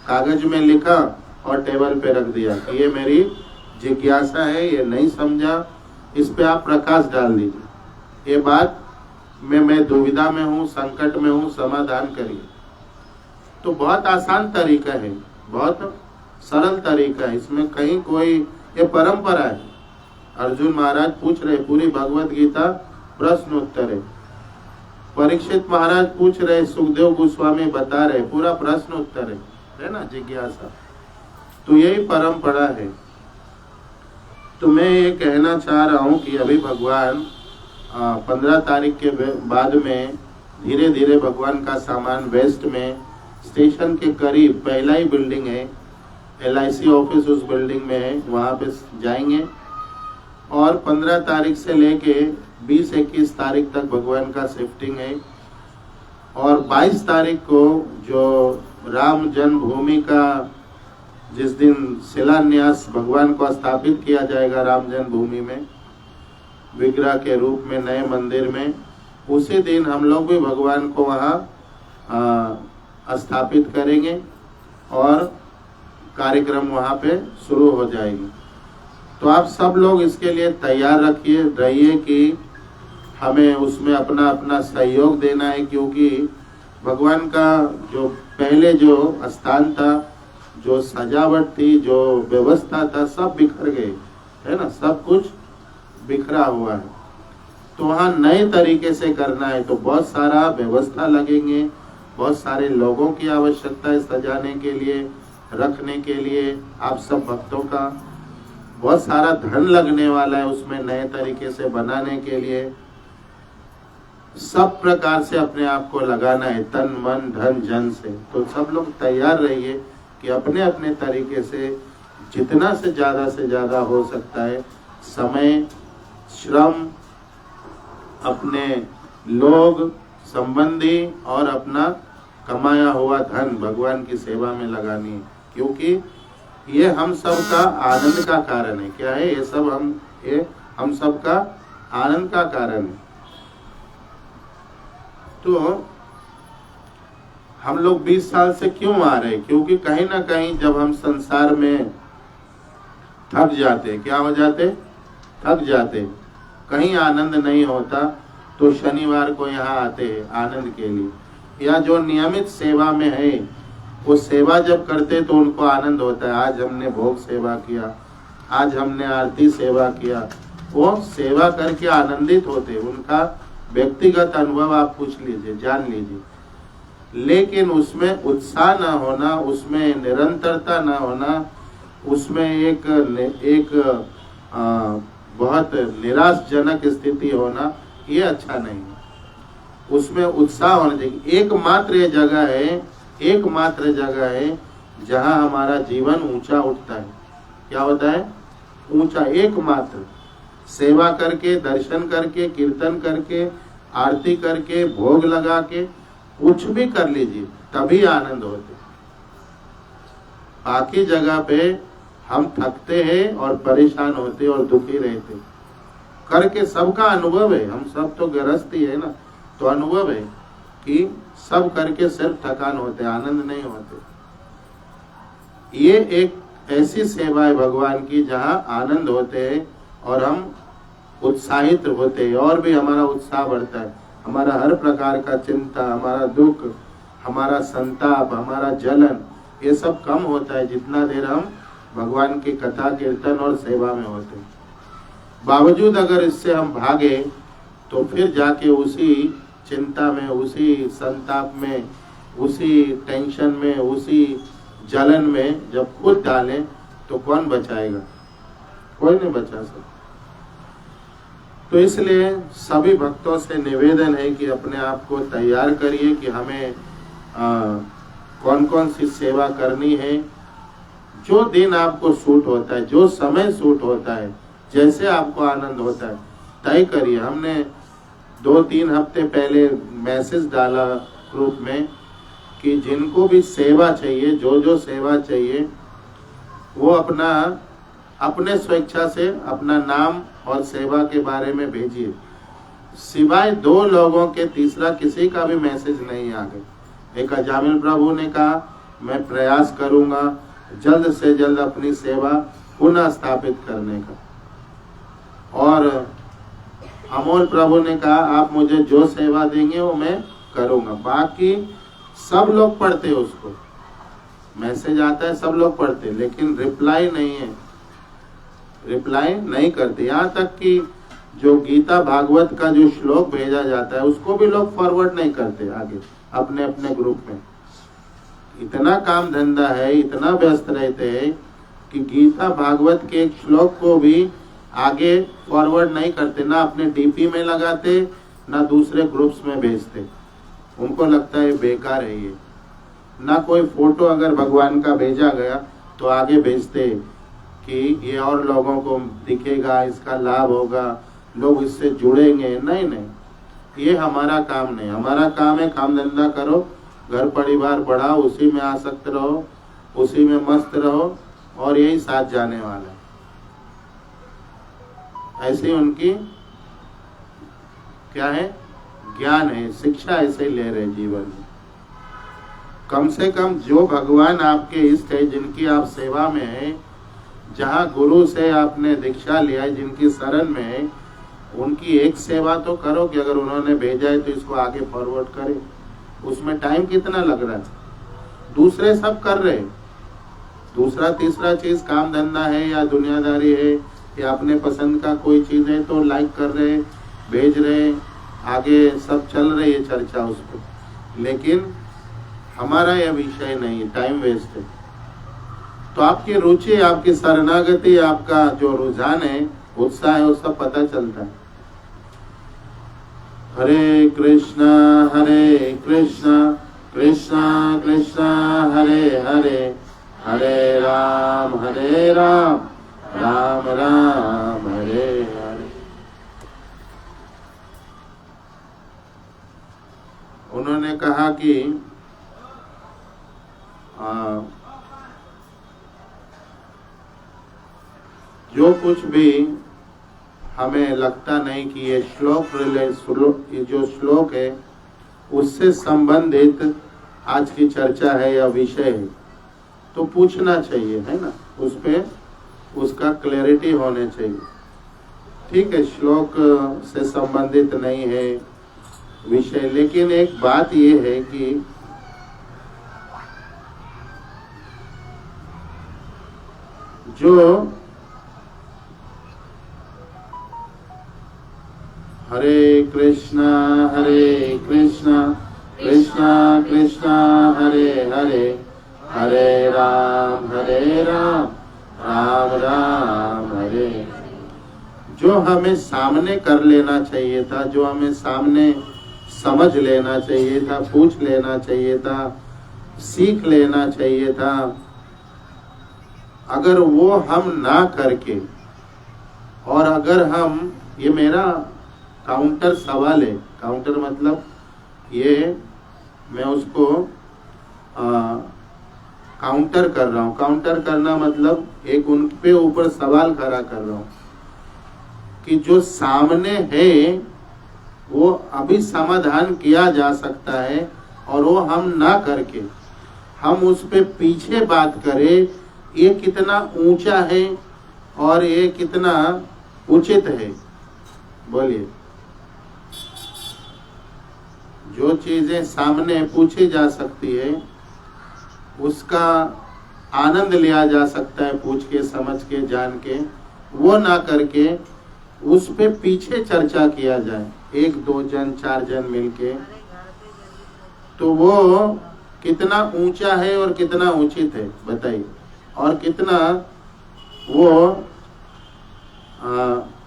कागज में लिखा और टेबल पे रख दिया कि ये मेरी जिज्ञासा है, ये नहीं समझा, इस पे आप प्रकाश डाल दीजिए, ये बात में मैं दुविधा में हूँ, संकट में हूँ, समाधान करिए। तो बहुत आसान तरीका है, बहुत सरल तरीका है, इसमें कहीं कोई, ये परंपरा है। अर्जुन महाराज पूछ रहे, पूरी भगवत गीता प्रश्न उत्तर है। परीक्षित महाराज पूछ रहे, सुखदेव गोस्वामी बता रहे, पूरा प्रश्न उत्तर है ना, जिज्ञासा। तो यही परंपरा है। तो मैं ये कहना चाह रहा हूँ कि अभी भगवान 15 तारीख के बाद में धीरे धीरे भगवान का सामान वेस्ट में स्टेशन के करीब पहला ही बिल्डिंग है, LIC ऑफिस उस बिल्डिंग में है, वहाँ पे जाएंगे। और 15 तारीख से लेके 20-21 तारीख तक भगवान का शिफ्टिंग है। और 22 तारीख को जो राम जन्मभूमि का जिस दिन शिलान्यास भगवान को स्थापित किया जाएगा राम जन्मभूमि में विग्रह के रूप में नए मंदिर में, उसी दिन हम लोग भी भगवान को वहाँ स्थापित करेंगे और कार्यक्रम वहाँ पे शुरू हो जाएगी। तो आप सब लोग इसके लिए तैयार रहिए कि हमें उसमें अपना अपना सहयोग देना है, क्योंकि भगवान का जो पहले जो स्थान था, जो सजावट थी, जो व्यवस्था था, सब बिखर गए है ना, सब कुछ बिखरा हुआ है। तो वहाँ नए तरीके से करना है तो बहुत सारा व्यवस्था लगेंगे, बहुत सारे लोगों की आवश्यकता है सजाने के लिए, रखने के लिए, आप सब भक्तों का बहुत सारा धन लगने वाला है उसमें नए तरीके से बनाने के लिए। सब प्रकार से अपने आप को लगाना है, तन मन धन जन से। तो सब लोग तैयार रहिए कि अपने अपने तरीके से जितना से ज्यादा हो सकता है समय, श्रम, अपने लोग संबंधी और अपना कमाया हुआ धन भगवान की सेवा में लगानी है, क्योंकि ये हम सब का आनंद का कारण है। क्या है ये सब? हम सब का आनंद का कारण है। तो हम लोग 20 साल से क्यों आ रहे हैं? क्योंकि कहीं ना कहीं जब हम संसार में थक जाते, क्या हो जाते? थक जाते, कहीं आनंद नहीं होता, तो शनिवार को यहाँ आते हैं आनंद के लिए। या जो नियमित सेवा में है वो सेवा जब करते तो उनको आनंद होता है। आज हमने भोग सेवा किया, आज हमने आरती सेवा किया, वो सेवा करके आनंदित होते, उनका व्यक्तिगत अनुभव आप पूछ लीजिए, जान लीजिए। लेकिन उसमें उत्साह ना होना, उसमें निरंतरता ना होना, उसमें एक बहुत निराशजनक स्थिति होना, ये अच्छा नहीं है। उसमें उत्साह होना चाहिए। एकमात्र जगह है जहां हमारा जीवन ऊंचा उठता है। क्या होता है? ऊंचा। एकमात्र सेवा करके, दर्शन करके, कीर्तन करके, आरती करके, भोग लगा के, कुछ भी कर लीजिए, तभी आनंद होते। बाकी जगह पे हम थकते हैं और परेशान होते और दुखी रहते। करके सबका अनुभव है, हम सब तो गृहस्थी है ना, तो अनुभव है कि सब करके सिर्फ थकान होते, आनंद नहीं होते। ये एक ऐसी सेवा है भगवान की जहाँ आनंद होते हैं और हम उत्साहित होते हैं, और भी हमारा उत्साह बढ़ता है। हमारा हर प्रकार का चिंता, हमारा दुख, हमारा संताप, हमारा जलन, ये सब कम होता है जितना देर हम भगवान की कथा, कीर्तन और सेवा में होते हैं। बावजूद अगर इससे हम भागे तो फिर जाके उसी चिंता में, उसी संताप में, उसी टेंशन में, उसी जलन में जब खुद डालें तो कौन बचाएगा? कोई नहीं बचा सकता। तो इसलिए सभी भक्तों से निवेदन है कि अपने आप को तैयार करिए कि हमें कौन कौन सी सेवा करनी है। जो दिन आपको सूट होता है, जो समय सूट होता है, जैसे आपको आनंद होता है, तय करिए। हमने 2-3 हफ्ते पहले मैसेज डाला ग्रुप में कि जिनको भी सेवा चाहिए, जो सेवा चाहिए, वो अपने स्वेच्छा से अपना नाम और सेवा के बारे में भेजिए। सिवाय 2 लोगों के तीसरा किसी का भी मैसेज नहीं आ गया। एक अजामिल प्रभु ने कहा मैं प्रयास करूंगा जल्द से जल्द अपनी सेवा पुनः स्थापित करने का, और अमोल प्रभु ने कहा आप मुझे जो सेवा देंगे वो मैं करूंगा। बाकी सब लोग पढ़ते उसको, मैसेज आता है, सब लोग पढ़ते, लेकिन रिप्लाई नहीं है, रिप्लाई नहीं करते। यहाँ तक कि जो गीता भागवत का जो श्लोक भेजा जाता है उसको भी लोग फॉरवर्ड नहीं करते आगे अपने अपने ग्रुप में। इतना काम धंधा है, इतना व्यस्त रहते हैं कि गीता भागवत के एक श्लोक को भी आगे फॉरवर्ड नहीं करते, ना अपने डीपी में लगाते, ना दूसरे ग्रुप्स में भेजते। उनको लगता है बेकार है ये। ना कोई फोटो अगर भगवान का भेजा गया तो आगे भेजते कि ये और लोगों को दिखेगा, इसका लाभ होगा, लोग इससे जुड़ेंगे। नहीं, ये हमारा काम नहीं। हमारा काम है काम धंधा करो, घर परिवार बढ़ाओ, उसी में आसक्त रहो, उसी में मस्त रहो और यही साथ जाने वाला है। ऐसी उनकी क्या है, ज्ञान है, शिक्षा ऐसे ही ले रहे जीवन में। कम से कम जो भगवान आपके इष्ट है, जिनकी आप सेवा में है, जहाँ गुरु से आपने दीक्षा लिया है, जिनकी शरण में है, उनकी एक सेवा तो करो कि अगर उन्होंने भेजा है तो इसको आगे फॉरवर्ड करें। उसमें टाइम कितना लग रहा है, दूसरे सब कर रहे, दूसरा तीसरा चीज काम धंधा है या दुनियादारी है या अपने पसंद का कोई चीज है तो लाइक कर रहे, भेज रहे, आगे सब चल रही है चर्चा उस पर, लेकिन हमारा यह विषय नहीं, टाइम वेस्ट है। तो आपकी रुचि, आपकी शरणागति, आपका जो रुझान है, उत्साह है, वो सब पता चलता है। हरे कृष्णा कृष्णा कृष्णा हरे हरे, हरे राम राम राम हरे हरे। उन्होंने कहा कि जो कुछ भी हमें लगता नहीं कि ये ये जो श्लोक है उससे संबंधित आज की चर्चा है या विषय है, तो पूछना चाहिए, है ना, उस पे उसका क्लैरिटी होने चाहिए। ठीक है, श्लोक से संबंधित नहीं है विषय, लेकिन एक बात ये है कि जो हरे कृष्णा कृष्णा कृष्णा हरे हरे, हरे राम राम राम हरे। जो हमें सामने कर लेना चाहिए था, जो हमें सामने समझ लेना चाहिए था, पूछ लेना चाहिए था, सीख लेना चाहिए था, अगर वो हम ना करके, और अगर हम, ये मेरा काउंटर सवाल है, काउंटर मतलब ये मैं उसको काउंटर कर रहा हूँ। काउंटर करना मतलब एक उन पे ऊपर सवाल खड़ा कर रहा हूँ कि जो सामने है वो अभी समाधान किया जा सकता है, और वो हम ना करके हम उस पे पीछे बात करें, ये कितना ऊंचा है और ये कितना उचित है। बोलिए, जो चीजें सामने पूछी जा सकती है उसका आनंद लिया जा सकता है, पूछ के, समझ के, जान के, वो ना करके उस पे पीछे चर्चा किया जाए, 1 2 जन 4 जन मिलके, तो वो कितना ऊंचा है और कितना उचित है बताइए, और कितना वो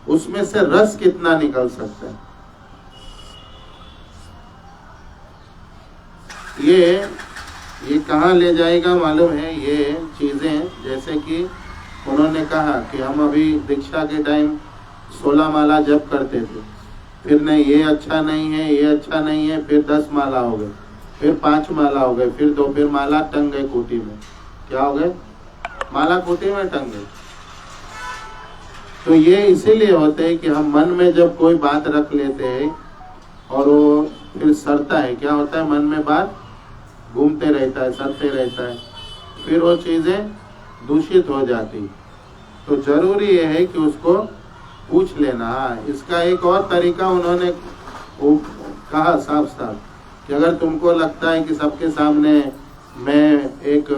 उसमें से रस कितना निकल सकता है। ये कहाँ ले जाएगा मालूम है, ये चीजें, जैसे कि उन्होंने कहा कि हम अभी दीक्षा के टाइम 16 माला जप करते थे, फिर नहीं ये अच्छा नहीं है, ये अच्छा नहीं है, फिर 10 माला हो गए, फिर 5 माला हो गए, फिर 2, फिर माला टंग गए कोटी में। क्या हो गए? माला कोटी में टंग गए। तो ये इसीलिए होते है कि हम मन में जब कोई बात रख लेते हैं और वो फिर सरता है, क्या होता है, मन में बात घूमते रहता है, सरते रहता है, फिर वो चीजें दूषित हो जाती। तो जरूरी ये है कि उसको पूछ लेना। इसका एक और तरीका उन्होंने कहा साफ साफ कि अगर तुमको लगता है कि सबके सामने मैं एक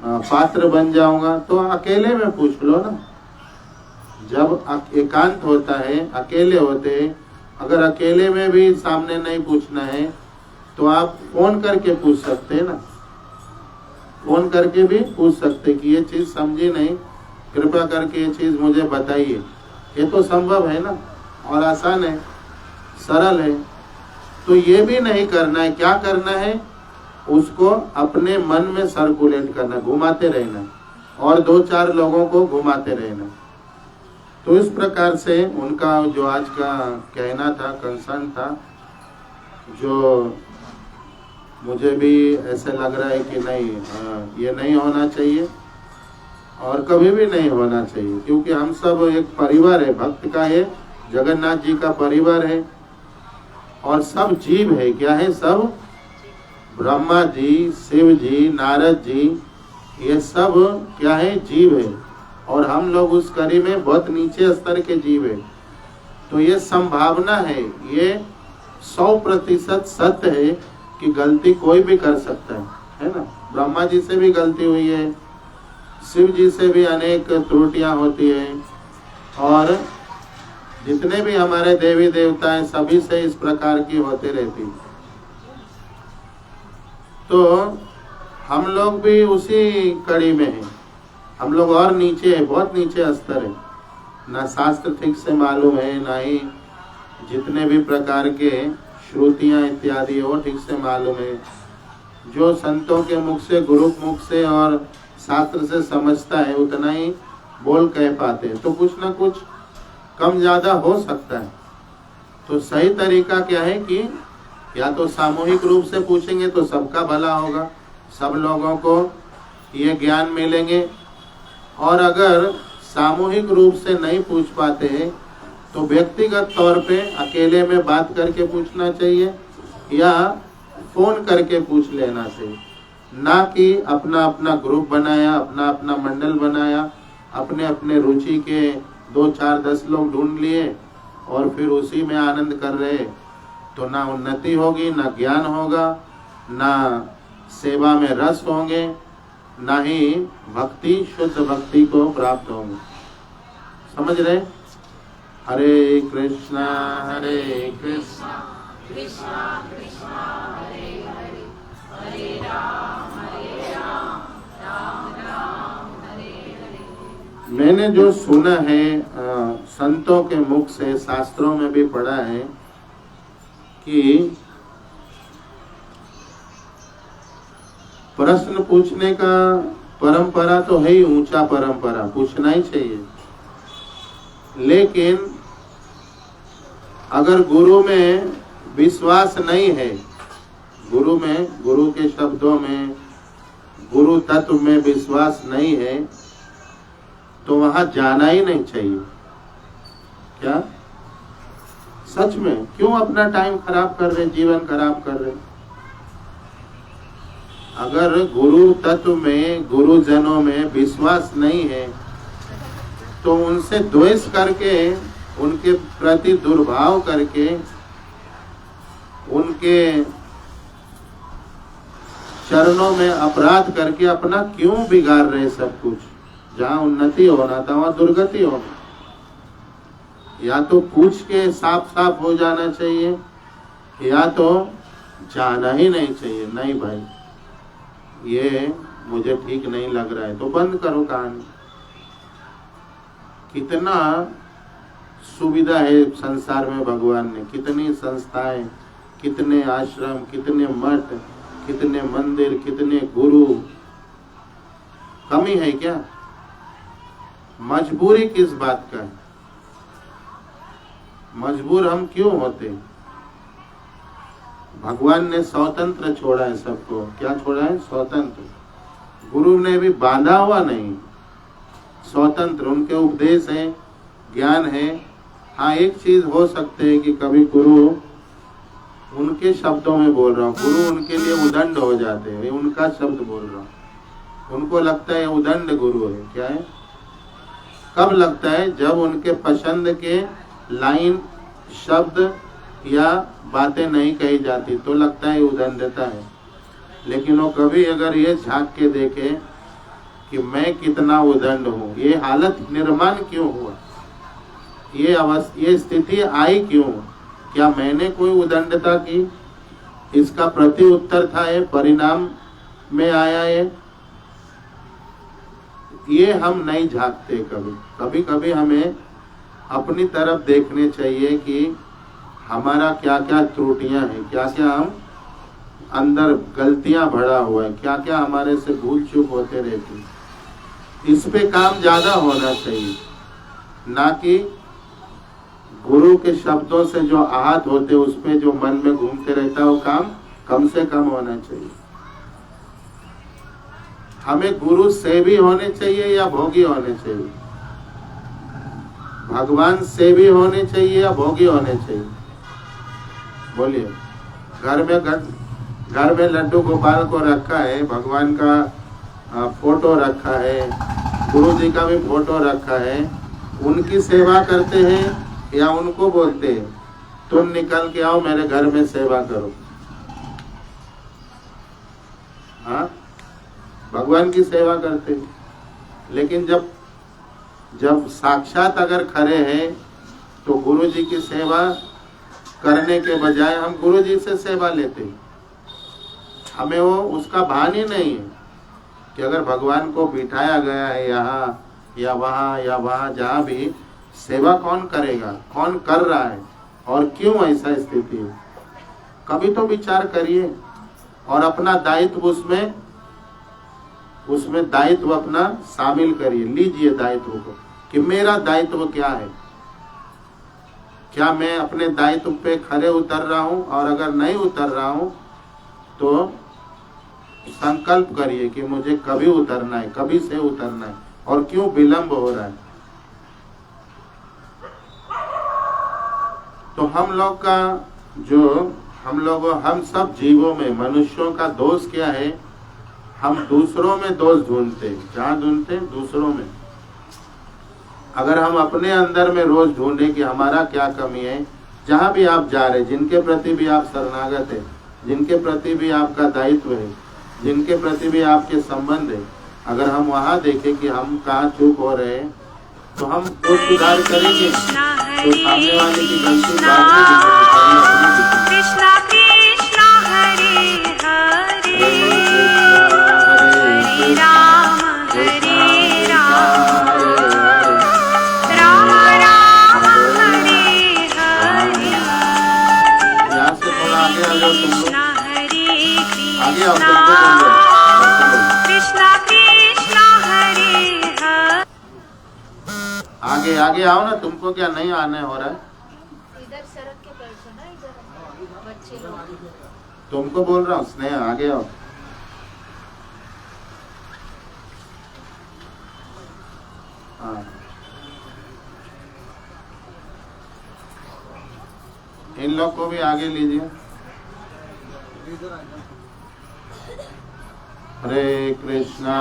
पात्र बन जाऊंगा तो अकेले में पूछ लो ना। जब एकांत होता है, अकेले होते हैं, अगर अकेले में भी सामने नहीं पूछना है तो आप फोन करके पूछ सकते हैं ना, फोन करके भी पूछ सकते कि ये चीज समझी नहीं, कृपया करके ये चीज मुझे बताइए। ये तो संभव है ना, और आसान है, सरल है। तो ये भी नहीं करना है, क्या करना है, उसको अपने मन में सर्कुलेट करना, घुमाते रहना, और 2-4 लोगों को घुमाते रहना। तो इस प्रकार से उनका जो आज का कहना था, कंसर्न था, जो मुझे भी ऐसे लग रहा है कि नहीं, ये नहीं होना चाहिए और कभी भी नहीं होना चाहिए, क्योंकि हम सब एक परिवार है, भक्त का है, जगन्नाथ जी का परिवार है और सब जीव है। क्या है? सब ब्रह्मा जी, शिव जी, नारद जी, ये सब क्या है? जीव है और हम लोग उस कड़ी में बहुत नीचे स्तर के जीव है। तो ये संभावना है, ये 100% सत्य है कि गलती कोई भी कर सकता है ना। ब्रह्मा जी से भी गलती हुई है, शिव जी से भी अनेक त्रुटियां होती है और जितने भी हमारे देवी देवता हैं सभी से इस प्रकार की होते रहती। तो हम लोग भी उसी कड़ी में हैं, हम लोग और नीचे है, बहुत नीचे स्तर है, ना शास्त्र ठीक से मालूम है, ना ही जितने भी प्रकार के श्रुतियां इत्यादि वो ठीक से मालूम है। जो संतों के मुख से, गुरु मुख से और शास्त्र से समझता है उतना ही बोल कह पाते हैं। तो कुछ ना कुछ कम ज्यादा हो सकता है। तो सही तरीका क्या है कि या तो सामूहिक रूप से पूछेंगे तो सबका भला होगा, सब लोगों को ये ज्ञान मिलेंगे। और अगर सामूहिक रूप से नहीं पूछ पाते हैं तो व्यक्तिगत तौर पे अकेले में बात करके पूछना चाहिए या फोन करके पूछ लेना चाहिए, ना कि अपना अपना ग्रुप बनाया, अपना अपना मंडल बनाया, अपने अपने रुचि के 2, 4, 10 लोग ढूंढ लिए और फिर उसी में आनंद कर रहे। तो ना उन्नति होगी, ना ज्ञान होगा, ना सेवा में रस होंगे, ना ही भक्ति, शुद्ध भक्ति को प्राप्त होंगे। समझ रहे? हरे कृष्णा कृष्णा कृष्णा हरे हरे, हरे राम राम राम हरे हरे। मैंने जो सुना है संतों के मुख से, शास्त्रों में भी पढ़ा है कि प्रश्न पूछने का परंपरा तो है ही, ऊंचा परंपरा, पूछना ही चाहिए। लेकिन अगर गुरु में विश्वास नहीं है, गुरु में, गुरु के शब्दों में, गुरु तत्व में विश्वास नहीं है तो वहां जाना ही नहीं चाहिए। क्या? सच में क्यों अपना टाइम खराब कर रहे, जीवन खराब कर रहे? अगर गुरु तत्व में, गुरुजनों में विश्वास नहीं है तो उनसे द्वेष करके, उनके प्रति दुर्भाव करके, उनके चरणों में अपराध करके अपना क्यों बिगाड़ रहे सब कुछ? जहाँ उन्नति होना था वहाँ दुर्गति होना। या तो पूछ के साफ साफ हो जाना चाहिए या तो जाना ही नहीं चाहिए। नहीं भाई, ये मुझे ठीक नहीं लग रहा है तो बंद करो कहानी। कितना सुविधा है संसार में, भगवान ने कितनी संस्थाएं, कितने आश्रम, कितने मठ, कितने मंदिर, कितने गुरु। कमी है क्या? मजबूरी किस बात का है? मजबूर हम क्यों होते? भगवान ने स्वतंत्र छोड़ा है सबको। क्या छोड़ा है? स्वतंत्र। गुरु ने भी बांधा हुआ नहीं, स्वतंत्र। उनके उपदेश है, ज्ञान है। हाँ, एक चीज हो सकते है कि कभी गुरु, उनके शब्दों में बोल रहा हूँ, गुरु उनके लिए उदंड हो जाते हैं, उनका शब्द बोल रहा हूँ। उनको लगता है उदंड गुरु है। क्या है? कब लगता है? जब उनके पसंद के लाइन, शब्द या बातें नहीं कही जाती तो लगता है उदंडता है। लेकिन वो कभी अगर ये झांक के देखे कि मैं कितना उदंड हूँ, ये हालत निर्माण क्यों हुआ, ये स्थिति आई क्यों, क्या मैंने कोई उदंडता की? इसका प्रति उत्तर था ये, परिणाम में आया ये हम नहीं झांकते। कभी कभी हमें अपनी तरफ देखने चाहिए कि हमारा क्या क्या त्रुटियां हैं, क्या क्या हम अंदर गलतियां भरा हुआ है, क्या क्या हमारे से भूल चूक होते रहती। इस पे काम ज्यादा होना चाहिए, ना कि गुरु के शब्दों से जो आहत होते उस पे जो मन में घूमते रहता है वो काम कम से कम होना चाहिए। हमें गुरु सेवी होने चाहिए या भोगी होने चाहिए? भगवान सेवी होने चाहिए या भोगी होने चाहिए? बोलिए। घर में लड्डू गोपाल को रखा है, भगवान का फोटो रखा है, गुरु जी का भी फोटो रखा है, उनकी सेवा करते हैं या उनको बोलते हैं तुम निकल के आओ मेरे घर में सेवा करो? हाँ, भगवान की सेवा करते हैं। लेकिन जब साक्षात अगर खड़े हैं तो गुरु जी की सेवा करने के बजाय हम गुरु जी से सेवा लेते हैं। हमें वो उसका भान ही नहीं है कि अगर भगवान को बिठाया गया है यहाँ या वहाँ जहाँ भी, सेवा कौन करेगा, कौन कर रहा है और क्यों ऐसा स्थिति है। कभी तो विचार करिए और अपना दायित्व उसमें दायित्व अपना शामिल करिए। लीजिए दायित्व को कि मेरा दायित्व क्या है, क्या मैं अपने दायित्व पे खरे उतर रहा हूँ, और अगर नहीं उतर रहा हूँ तो संकल्प करिए कि मुझे कभी उतरना है, कभी से उतरना है और क्यों विलंब हो रहा है। तो हम सब जीवों में, मनुष्यों का दोष क्या है? हम दूसरों में दोष ढूंढते हैं। जहाँ ढूंढते हैं? दूसरों में। अगर हम अपने अंदर में रोज ढूंढें कि हमारा क्या कमी है, जहाँ भी आप जा रहे, जिनके प्रति भी आप शरणागत है, जिनके प्रति भी आपका दायित्व है, जिनके प्रति भी आपके संबंध है, अगर हम वहाँ देखें कि हम कहाँ चूक हो रहे हैं तो हम वो सुधार करेंगे। तो सामने वाले की गलती बाद में दिखेगी। कृष्णा कृष्णा हरे हरे, हरे राम हरे राम, राम राम हरे हरे। यहाँ से थोड़ा आगे आ जाओ तुम लोग। आगे आओ, कृष्णा कृष्णा हरे हरे। आगे आओ ना, तुमको क्या नहीं आने हो रहा है? इधर सड़क के बैठो ना, इधर बच्चे लोग। तुमको बोल रहा हूँ स्नेहा, आगे आओ। हाँ, इन लोग को भी आगे लीजिए। हरे कृष्णा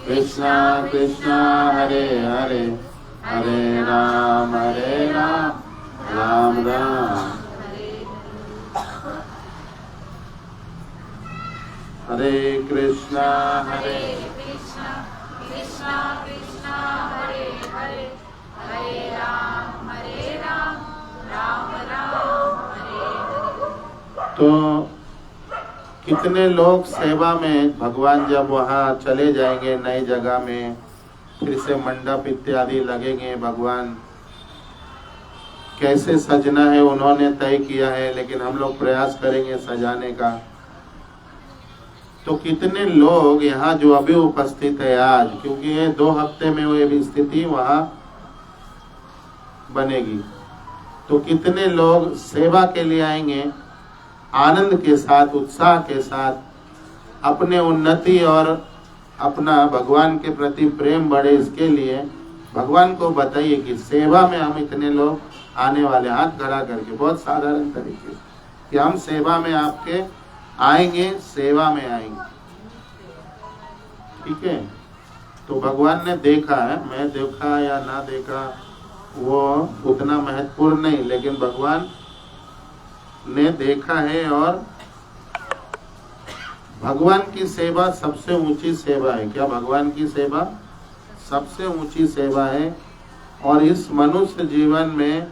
कृष्णा कृष्णा हरे हरे, हरे राम राम राम। हरे कृष्णा कृष्णा कृष्णा कृष्णा हरे हरे, हरे राम राम राम हरे हरे। तो कितने लोग सेवा में, भगवान जब वहाँ चले जाएंगे नई जगह में, फिर से मंडप इत्यादि लगेंगे, भगवान कैसे सजना है उन्होंने तय किया है, लेकिन हम लोग प्रयास करेंगे सजाने का। तो कितने लोग यहाँ जो अभी उपस्थित है आज, क्योंकि ये 2 हफ्ते में वो भी स्थिति वहाँ बनेगी, तो कितने लोग सेवा के लिए आएंगे आनंद के साथ, उत्साह के साथ, अपने उन्नति और अपना भगवान के प्रति प्रेम बढ़े, इसके लिए भगवान को बताइए कि सेवा में हम इतने लोग आने वाले, हाथ खड़ा करके बहुत साधारण तरीके कि हम सेवा में आपके आएंगे, सेवा में आएंगे। ठीक है? तो भगवान ने देखा है, मैं देखा या ना देखा वो उतना महत्वपूर्ण नहीं, लेकिन भगवान ने देखा है। और भगवान की सेवा सबसे ऊंची सेवा है। क्या भगवान की सेवा सबसे ऊंची सेवा है? और इस मनुष्य जीवन में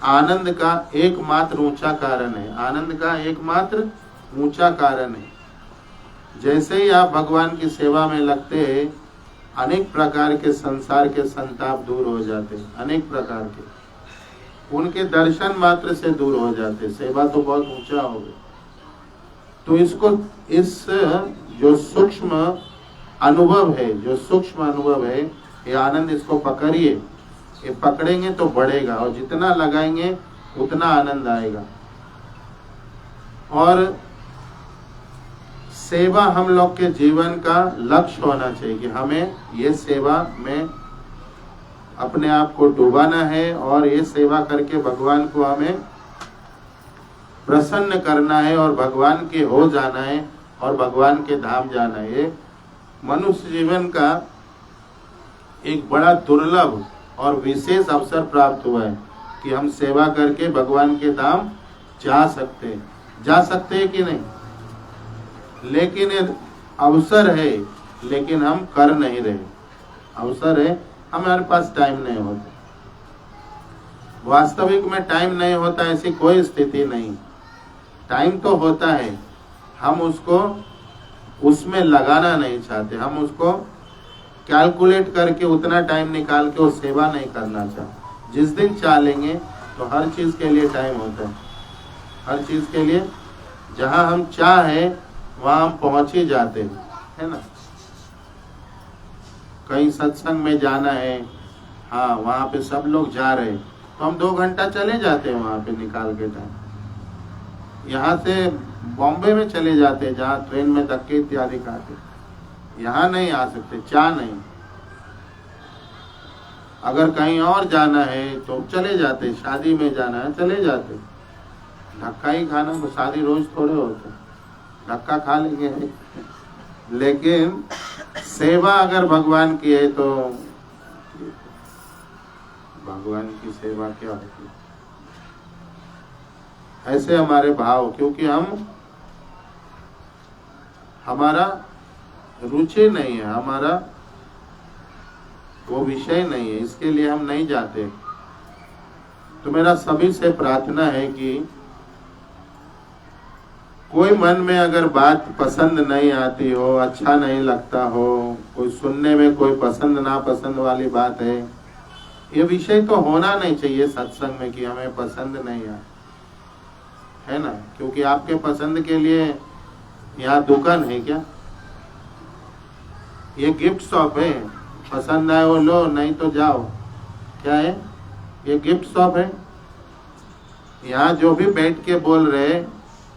आनंद का एकमात्र ऊंचा कारण है, आनंद का एकमात्र ऊंचा कारण है। जैसे ही आप भगवान की सेवा में लगते हैं, अनेक प्रकार के संसार के संताप दूर हो जाते हैं, अनेक प्रकार के, उनके दर्शन मात्र से दूर हो जाते। सेवा तो बहुत ऊंचा हो गया। तो इस जो सूक्ष्म अनुभव है, ये आनंद, इसको पकड़िए। ये पकड़ेंगे तो बढ़ेगा, और जितना लगाएंगे उतना आनंद आएगा। और सेवा हम लोग के जीवन का लक्ष्य होना चाहिए कि हमें ये सेवा में अपने आप को डुबाना है और ये सेवा करके भगवान को हमें प्रसन्न करना है और भगवान के हो जाना है और भगवान के धाम जाना है। ये मनुष्य जीवन का एक बड़ा दुर्लभ और विशेष अवसर प्राप्त हुआ है कि हम सेवा करके भगवान के धाम जा सकते हैं कि नहीं। लेकिन ये अवसर है, लेकिन हम कर नहीं रहे। अवसर है, हमारे पास टाइम नहीं होता। वास्तविक में टाइम नहीं होता ऐसी कोई स्थिति नहीं। टाइम तो होता है, हम उसको उसमें लगाना नहीं चाहते। हम उसको कैलकुलेट करके उतना टाइम निकाल के वो सेवा नहीं करना चाहते। जिस दिन चाहेंगे तो हर चीज के लिए टाइम होता है। हर चीज के लिए जहां हम चाहे वहां हम पहुंच ही जाते हैं, है ना। कहीं सत्संग में जाना है, हाँ वहां पे सब लोग जा रहे हैं तो हम 2 घंटा चले जाते हैं वहां पे निकाल के टाइम। यहाँ से बॉम्बे में चले जाते हैं जहाँ ट्रेन में धक्के इत्यादि खाते, यहाँ नहीं आ सकते, चाह नहीं। अगर कहीं और जाना है तो चले जाते, शादी में जाना है चले जाते। धक्का ही खाना, तो शादी रोज थोड़े होते, धक्का खा लेंगे। लेकिन सेवा अगर भगवान की है तो भगवान की सेवा क्या होती है, ऐसे हमारे भाव, क्योंकि हमारा रुचि नहीं है, हमारा वो विषय नहीं है, इसके लिए हम नहीं जाते। तो मेरा सभी से प्रार्थना है कि कोई मन में अगर बात पसंद नहीं आती हो, अच्छा नहीं लगता हो, कोई सुनने में कोई पसंद नापसंद वाली बात है, ये विषय तो होना नहीं चाहिए सत्संग में कि हमें पसंद नहीं है ना। क्योंकि आपके पसंद के लिए यहाँ दुकान है क्या? ये गिफ्ट शॉप है, पसंद आए वो लो, नहीं तो जाओ। क्या है? ये गिफ्ट शॉप है। यहाँ जो भी बैठ के बोल रहे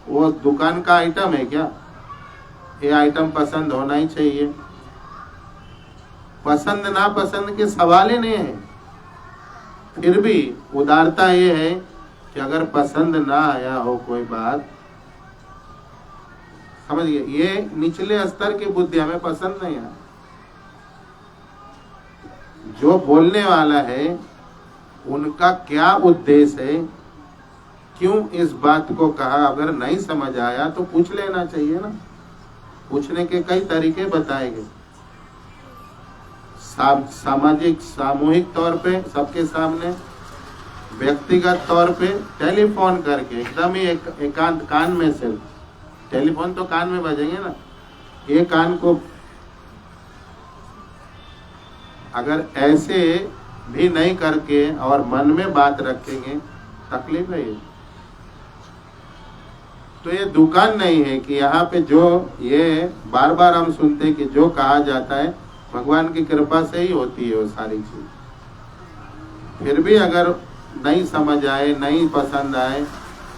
वो दुकान का आइटम है क्या? ये आइटम पसंद होना ही चाहिए। पसंद ना पसंद के सवाल ही नहीं है। फिर भी उदारता ये है कि अगर पसंद ना आया हो कोई बात, समझिए, ये निचले स्तर की बुद्धि, हमें पसंद नहीं आया। जो बोलने वाला है उनका क्या उद्देश्य है, क्यों इस बात को कहा, अगर नहीं समझ आया तो पूछ लेना चाहिए ना। पूछने के कई तरीके बताए गए, सामाजिक सामूहिक तौर पे सबके सामने, व्यक्तिगत तौर पे टेलीफोन करके, एकदम ही एकांत कान में सिर्फ, टेलीफोन तो कान में बजेंगे ना, ये कान को अगर ऐसे भी नहीं करके और मन में बात रखेंगे, तकलीफ है ये। तो ये दुकान नहीं है कि यहाँ पे जो ये बार बार हम सुनते कि जो कहा जाता है भगवान की कृपा से ही होती है वो सारी चीज। फिर भी अगर नहीं समझ आए, नहीं पसंद आए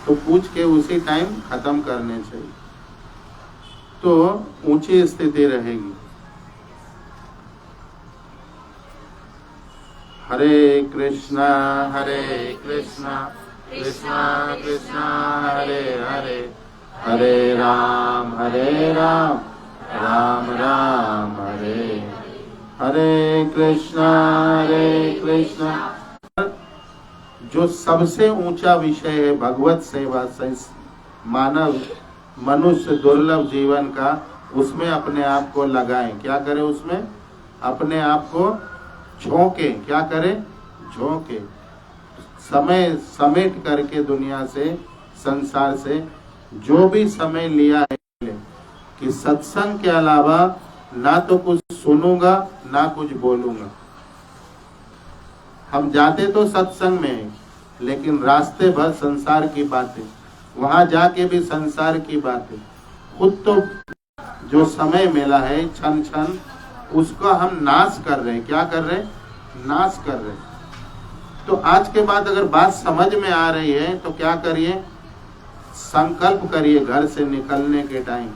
तो पूछ के उसी टाइम खत्म करने चाहिए, तो ऊंची स्थिति रहेगी। हरे कृष्णा कृष्णा कृष्णा हरे हरे, हरे राम राम राम हरे हरे कृष्णा जो सबसे ऊंचा विषय है भगवत सेवा, मानव मनुष्य दुर्लभ जीवन का, उसमें अपने आप को लगाएं। क्या करें? उसमें अपने आप को झोंके। क्या करें? झोंके। समय समेट करके दुनिया से, संसार से जो भी समय लिया है कि सत्संग के अलावा ना तो कुछ सुनूंगा ना कुछ बोलूंगा। हम जाते तो सत्संग में, लेकिन रास्ते भर संसार की बातें, वहां जाके भी संसार की बातें। खुद तो जो समय मिला है क्षण क्षण, उसका हम नाश कर रहे हैं। क्या कर रहे हैं? नाश कर रहे हैं। तो आज के बाद अगर बात समझ में आ रही है तो क्या करिए? संकल्प करिए घर से निकलने के टाइम